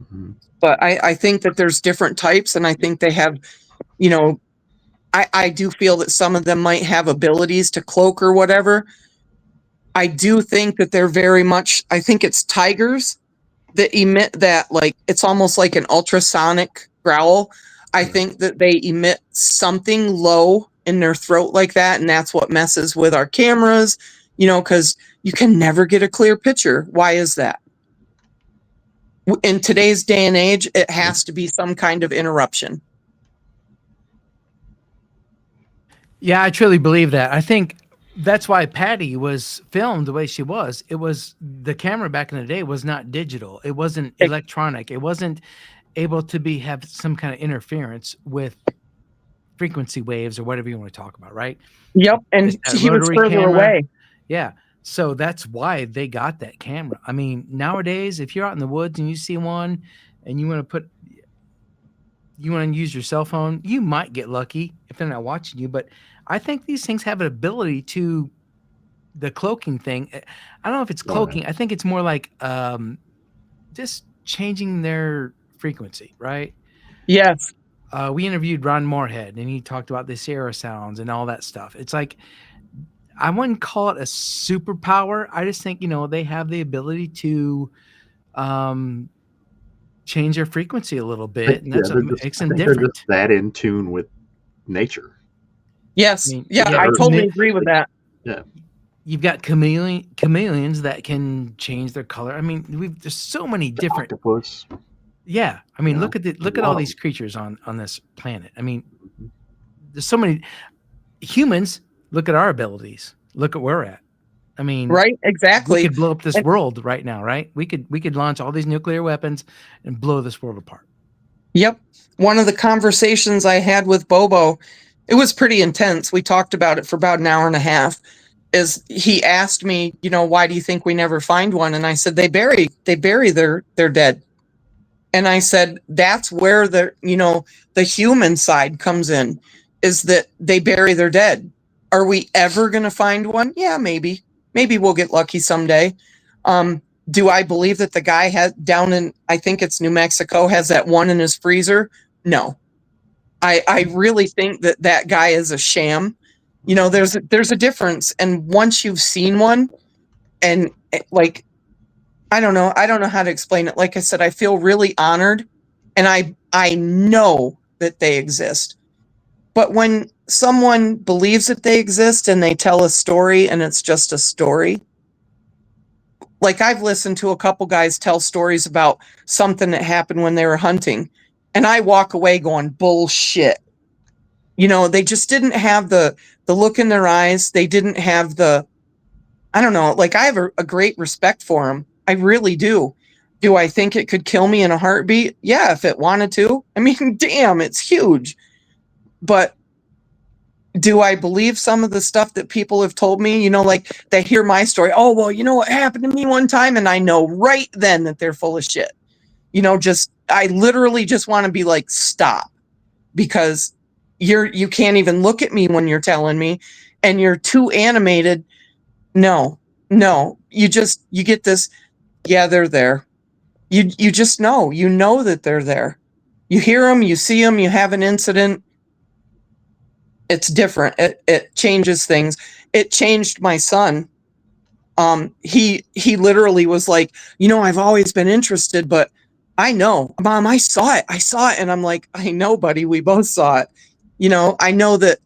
S1: Mm-hmm. But I think that there's different types, and I think they have, you know, I do feel that some of them might have abilities to cloak or whatever. I do think that they're very much, I think it's tigers that emit that, like, it's almost like an ultrasonic growl. I think that they emit something low in their throat like that, and that's what messes with our cameras, you know, because you can never get a clear picture. Why is that? In today's day and age, it has to be some kind of interruption.
S2: Yeah, I truly believe that. I think that's why Patty was filmed the way she was. It was the camera back in the day was not digital. It wasn't electronic. It wasn't able to have some kind of interference with frequency waves or whatever you want to talk about, right?
S1: Yep, and he was further away.
S2: Yeah, so that's why they got that camera. I mean, nowadays, if you're out in the woods and you see one and you want to use your cell phone, you might get lucky if they're not watching you. But I think these things have an ability to the cloaking thing. I don't know if it's cloaking. I think it's more like just changing their frequency, right?
S1: Yes.
S2: We interviewed Ron Moorhead, and he talked about the Sierra sounds and all that stuff. It's like, I wouldn't call it a superpower. I just think, you know, they have the ability to change their frequency a little bit, and that's what makes them different.
S3: They're just that in tune with nature.
S1: Yes. I totally agree with that.
S3: Yeah.
S2: You've got chameleons that can change their color. I mean, there's so many different
S3: octopus.
S2: Yeah. I mean, look at all these creatures on this planet. I mean, there's so many humans. Look at our abilities. Look at where we're at. I mean,
S1: right? Exactly.
S2: We could blow up this world right now, right? We could launch all these nuclear weapons and blow this world apart.
S1: Yep. One of the conversations I had with Bobo, it was pretty intense. We talked about it for about an hour and a half. Is he asked me, you know, why do you think we never find one? And I said, they bury their dead. And I said, that's where the human side comes in, is that they bury their dead. Are we ever going to find one? Yeah, maybe. Maybe we'll get lucky someday. Do I believe that the guy has down in, I think it's New Mexico, has that one in his freezer? No. I really think that that guy is a sham. You know, there's a difference. And once you've seen one, and like, I don't know how to explain it. Like I said, I feel really honored, and I know that they exist. But when someone believes that they exist and they tell a story and it's just a story, like I've listened to a couple guys tell stories about something that happened when they were hunting, and I walk away going, bullshit. You know, they just didn't have the look in their eyes. They didn't have the, I don't know, like I have a great respect for them. I really do. Do I think it could kill me in a heartbeat? Yeah, if it wanted to. I mean, damn, it's huge. But do I believe some of the stuff that people have told me? You know, like they hear my story. Oh, well, you know what happened to me one time? And I know right then that they're full of shit. You know, I literally just want to be like, stop, because you can't even look at me when you're telling me, and you're too animated. No, no, you get this. Yeah, they're there. You just you know that they're there. You hear them, you see them, you have an incident. It's different. It changes things. It changed my son. He literally was like, you know, I've always been interested, but I know, Mom, I saw it. I saw it. And I'm like, I know, buddy, we both saw it. You know, I know that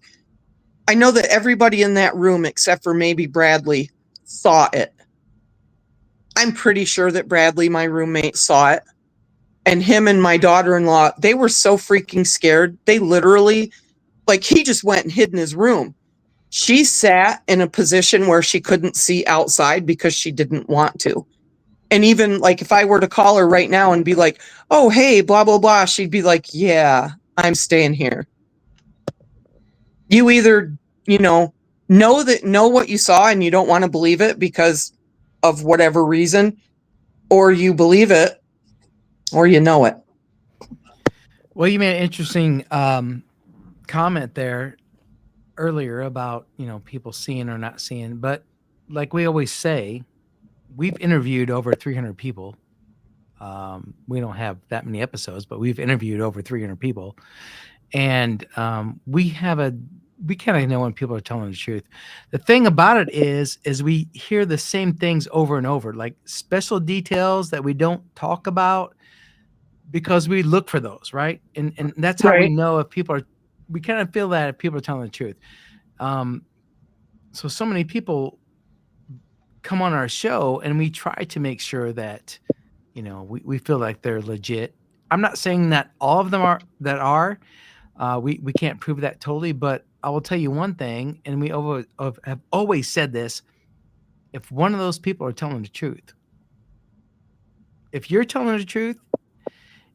S1: everybody in that room, except for maybe Bradley, saw it. I'm pretty sure that Bradley, my roommate, saw it. And him and my daughter-in-law, they were so freaking scared. They literally, like, he just went and hid in his room. She sat in a position where she couldn't see outside because she didn't want to. And even like if I were to call her right now and be like, oh, hey, blah, blah, blah, she'd be like, yeah, I'm staying here. You either, you know what you saw and you don't want to believe it because of whatever reason, or you believe it, or you know it.
S2: Well, you made an interesting comment there earlier about, you know, people seeing or not seeing. But like we always say, we've interviewed over 300 people. We don't have that many episodes, but we've interviewed over 300 people. And we kind of know when people are telling the truth. The thing about it is we hear the same things over and over, like special details that we don't talk about because we look for those, right? And that's how we know if people are. We kind of feel that if people are telling the truth. So many people come on our show, and we try to make sure that, you know, we feel like they're legit. I'm not saying that all of them are. We can't prove that totally, but I will tell you one thing, and we have always said this: if one of those people are telling the truth, if you're telling the truth,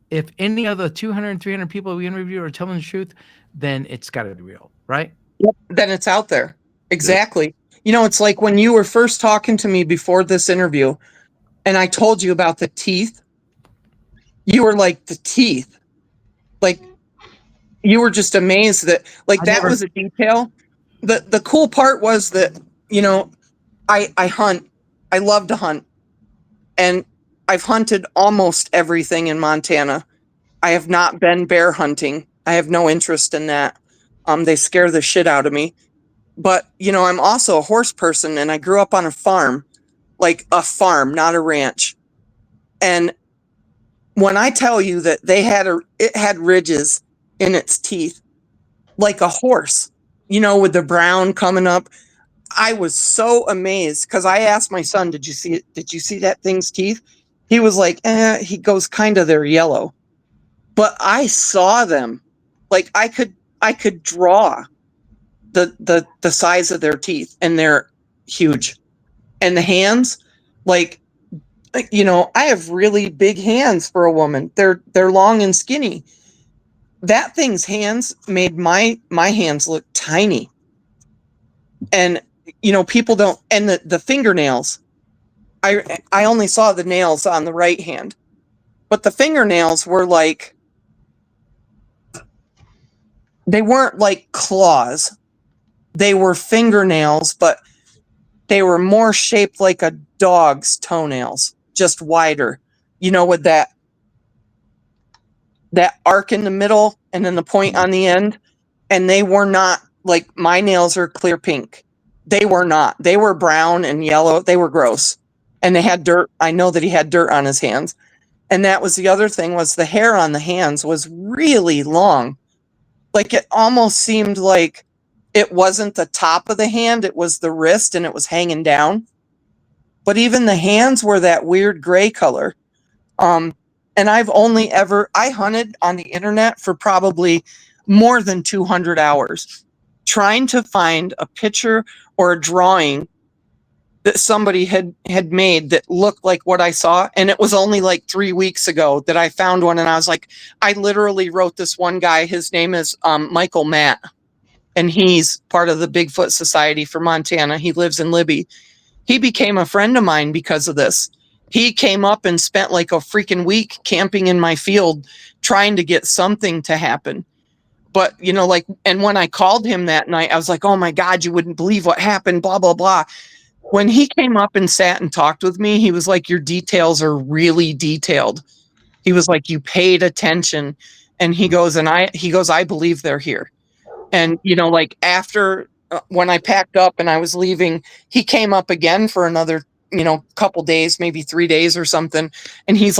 S2: if any of the 200, 300 people we interview are telling the truth, then it's got to be real, right?
S1: Yep. Then it's out there. Exactly. Yep. You know, it's like when you were first talking to me before this interview, and I told you about the teeth. You were like, the teeth. Like, you were just amazed that, like, that was a detail. The cool part was that, you know, I hunt. I love to hunt. And I've hunted almost everything in Montana. I have not been bear hunting. I have no interest in that. They scare the shit out of me. But, you know, I'm also a horse person, and I grew up on a farm, like a farm, not a ranch. And when I tell you that it had ridges in its teeth, like a horse, you know, with the brown coming up, I was so amazed because I asked my son, "Did you see it? Did you see that thing's teeth?" He was like, he goes, kind of, they're yellow. But I saw them. Like I could draw the size of their teeth, and they're huge. And the hands, like, you know, I have really big hands for a woman. They're long and skinny. That thing's hands made my hands look tiny. And, you know, people don't, and the fingernails, I only saw the nails on the right hand, but the fingernails were like, they weren't like claws. they were fingernails, but they were more shaped like a dog's toenails, just wider, with that arc in the middle and then the point on the end. And they were not like my nails are clear pink. They were not. They were brown and yellow. They were gross. And they had dirt. I know that he had dirt on his hands. And that was the other thing, was the hair on the hands was really long. Like it almost seemed like it wasn't the top of the hand, it was the wrist and it was hanging down. But even the hands were that weird gray color. And I hunted on the internet for probably more than 200 hours trying to find a picture or a drawing that somebody had made that looked like what I saw. And it was only like 3 weeks ago that I found one. And I was like, I literally wrote this one guy. His name is Michael Matt. And he's part of the Bigfoot Society for Montana. He lives in Libby. He became a friend of mine because of this. He came up and spent like a freaking week camping in my field trying to get something to happen. But, and when I called him that night, I was like, oh my God, you wouldn't believe what happened, blah, blah, blah. When he came up and sat and talked with me, he was like, your details are really detailed. He was like, you paid attention. And he goes, I believe they're here. And, like after when I packed up and I was leaving, he came up again for another, couple days, maybe 3 days or something. And he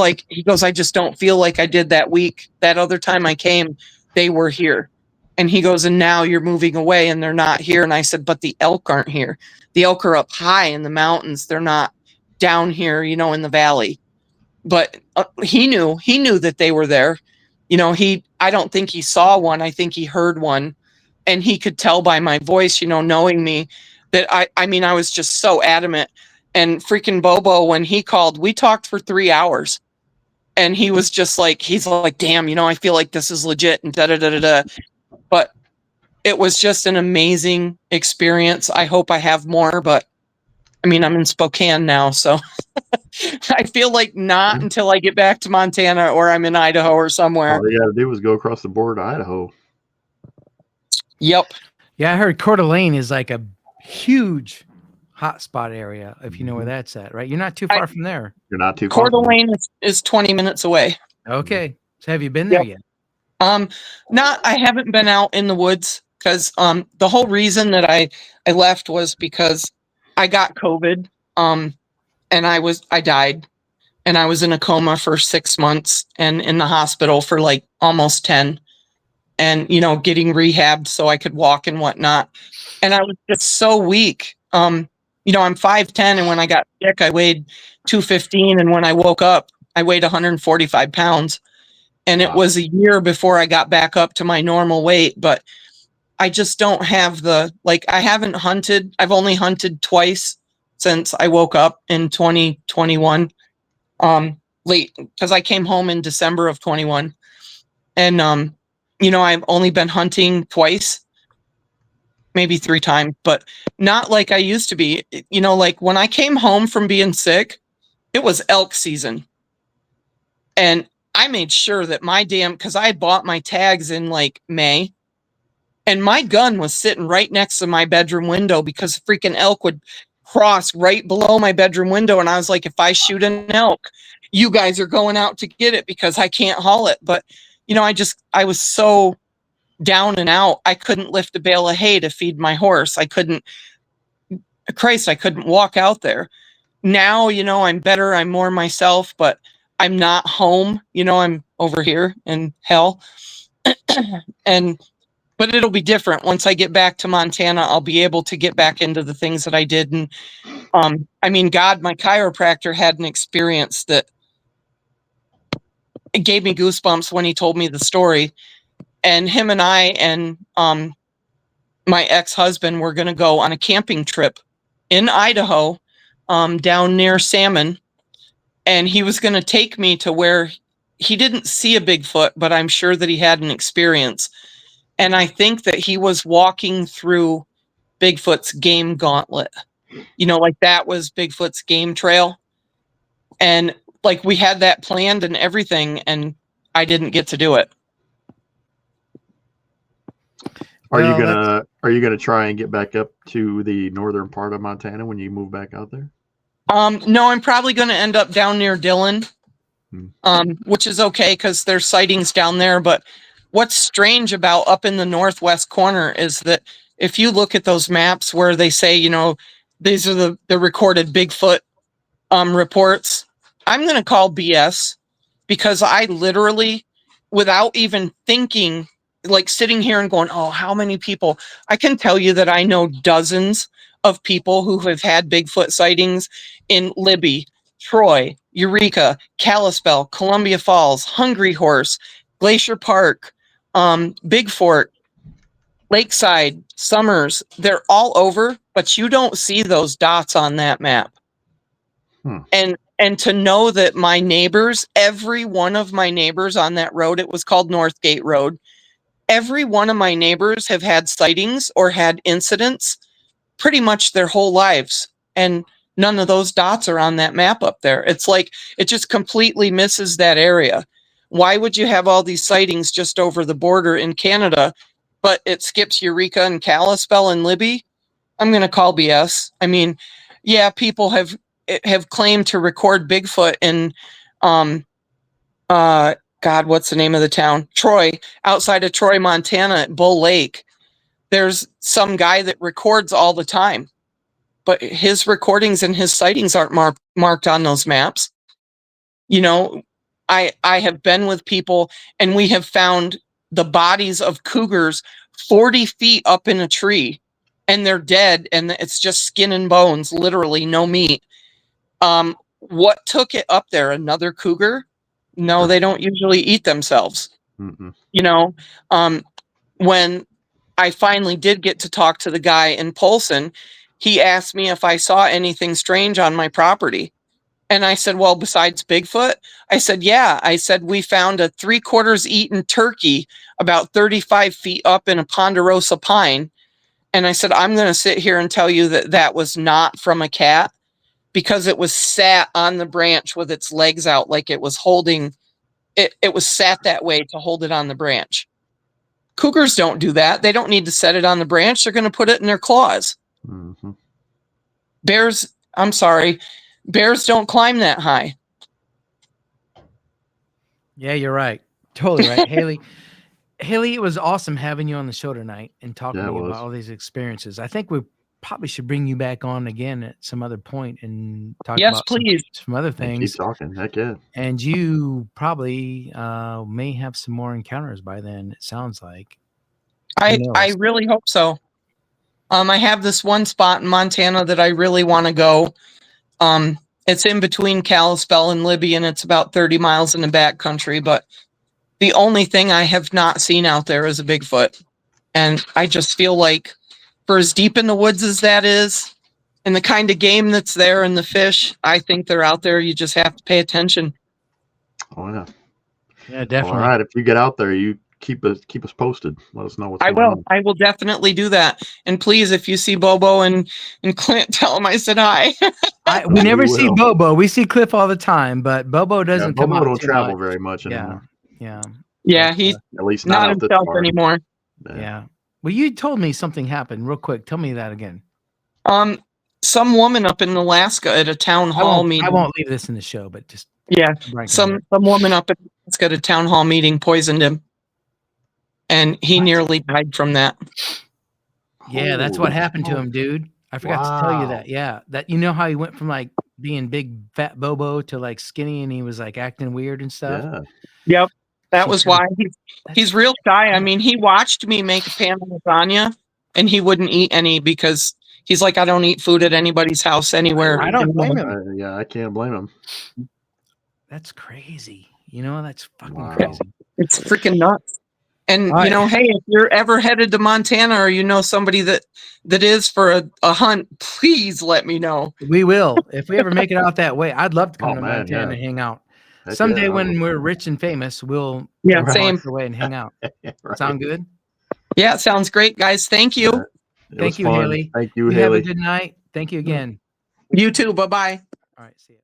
S1: goes, I just don't feel like I did that week. That other time I came, they were here. And he goes, and now you're moving away and they're not here. And I said, but the elk aren't here. The elk are up high in the mountains. They're not down here, in the valley. But he knew that they were there. I don't think he saw one. I think he heard one. And he could tell by my voice, knowing me, that I was just so adamant. And freaking Bobo, when he called, we talked for 3 hours. And he was just like, damn, I feel like this is legit and da da da da da. But it was just an amazing experience. I hope I have more, but I'm in Spokane now, so I feel like not until I get back to Montana or I'm in Idaho or somewhere.
S3: All you got to do is go across the border to Idaho.
S1: Yep.
S2: Yeah, I heard Coeur d'Alene is like a huge hotspot area, if you know where that's at, right? You're not too far from there.
S3: You're not too far.
S1: Coeur d'Alene is 20 minutes away.
S2: Okay. So have you been there yet?
S1: I haven't been out in the woods because the whole reason that I left was because I got COVID. And I died, and I was in a coma for 6 months and in the hospital for like almost 10, and getting rehabbed so I could walk and whatnot. And I was just so weak. I'm 5'10", and when I got sick, I weighed 215, and when I woke up, I weighed 145 pounds. And it was a year before I got back up to my normal weight, but I just don't have I haven't hunted. I've only hunted twice since I woke up in 2021, late, because I came home in December of 21. And, I've only been hunting twice, maybe 3 times, but not like I used to be. Like when I came home from being sick, it was elk season. And I made sure that because I bought my tags in like May, and my gun was sitting right next to my bedroom window because freaking elk would cross right below my bedroom window. And I was like, if I shoot an elk, you guys are going out to get it because I can't haul it. But, I was so down and out. I couldn't lift a bale of hay to feed my horse. I couldn't walk out there. Now, I'm better. I'm more myself, but I'm not home. I'm over here in hell. But it'll be different once I get back to Montana. I'll be able to get back into the things that I did. And God, my chiropractor had an experience that it gave me goosebumps when he told me the story. And him and I and my ex-husband were going to go on a camping trip in Idaho, down near Salmon. And he was going to take me to where he didn't see a Bigfoot, but I'm sure that he had an experience. And I think that he was walking through Bigfoot's game gauntlet. Like that was Bigfoot's game trail. And like we had that planned and everything, and I didn't get to do it.
S3: Are you gonna try and get back up to the northern part of Montana when you move back out there?
S1: No, I'm probably going to end up down near Dillon, which is okay because there's sightings down there. But what's strange about up in the northwest corner is that if you look at those maps where they say, these are the recorded Bigfoot reports, I'm going to call BS because I literally, without even thinking, like sitting here and going, oh, how many people? I can tell you that I know dozens of people who have had Bigfoot sightings in Libby, Troy, Eureka, Kalispell, Columbia Falls, Hungry Horse, Glacier Park, Big Fort, Lakeside, Summers. They're all over, but you don't see those dots on that map. And to know that my neighbors, every one of my neighbors on that road, it was called Northgate Road, every one of my neighbors have had sightings or had incidents pretty much their whole lives. And none of those dots are on that map up there. It's like it just completely misses that area. Why would you have all these sightings just over the border in Canada, but it skips Eureka and Kalispell and Libby? I'm going to call BS. I mean, yeah, people have claimed to record Bigfoot in God, what's the name of the town? Troy, outside of Troy, Montana at Bull Lake. There's some guy that records all the time, but his recordings and his sightings aren't marked on those maps. I have been with people and we have found the bodies of cougars 40 feet up in a tree and they're dead and it's just skin and bones, literally no meat. What took it up there? Another cougar? No, they don't usually eat themselves. When I finally did get to talk to the guy in Polson, he asked me if I saw anything strange on my property. And I said, well, besides Bigfoot, I said, yeah. I said, we found a 3/4 eaten turkey about 35 feet up in a ponderosa pine. And I said, I'm going to sit here and tell you that that was not from a cat because it was sat on the branch with its legs out like it was holding it. It was sat that way to hold it on the branch. Cougars don't do that. They don't need to set it on the branch. They're going to put it in their claws. Bears don't climb that high.
S2: Yeah, you're right. Totally right. Haley, it was awesome having you on the show tonight and talking to you about all these experiences. I think we probably should bring you back on again at some other point and talk about some other things.
S3: Keep talking. Heck yeah.
S2: And you probably may have some more encounters by then, it sounds like.
S1: I really hope so. I have this one spot in Montana that I really want to go. It's in between Kalispell and Libby, and it's about 30 miles in the back country. But the only thing I have not seen out there is a Bigfoot. And I just feel like for as deep in the woods as that is, and the kind of game that's there and the fish, I think they're out there. You just have to pay attention.
S3: Oh, yeah.
S2: Yeah, definitely.
S3: All right. If you get out there, you keep us posted. Let us know what's going on.
S1: I will definitely do that. And please, if you see Bobo and Clint, tell him I said hi.
S2: We never see Bobo. We see Cliff all the time, but Bobo doesn't come out.
S3: Bobo don't travel very much anymore.
S1: Yeah, he's
S3: at least
S1: not himself anymore.
S2: Yeah. Well, you told me something happened real quick. Tell me that again.
S1: Some woman up in Alaska at a town hall meeting.
S2: I won't leave this in the show, but just
S1: some woman up in Alaska at a town hall meeting poisoned him, and he nearly died from that.
S2: Yeah, that's what happened to him, dude. I forgot to tell you that. Yeah, that how he went from like being big fat Bobo to like skinny, and he was like acting weird and stuff.
S3: Yeah.
S1: Yep, that was why he's real shy. I mean, he watched me make a pan of lasagna, and he wouldn't eat any because he's like, I don't eat food at anybody's house anywhere.
S2: I don't blame him.
S3: Yeah, I can't blame him.
S2: That's crazy. That's fucking crazy.
S1: It's freaking nuts. And hey, if you're ever headed to Montana or somebody that is for a hunt, please let me know.
S2: We will. If we ever make it out that way, I'd love to come to Montana and hang out.
S3: Heck
S2: someday when we're rich and famous, we'll
S1: same
S2: away and hang out.
S3: Right.
S2: Sound good?
S1: Yeah, sounds great, guys. Thank you.
S2: Thank you, Haley.
S3: Thank you,
S2: Haley.
S3: Haley.
S2: Have a good night. Thank you again.
S1: You too. Bye-bye.
S2: All right. See you.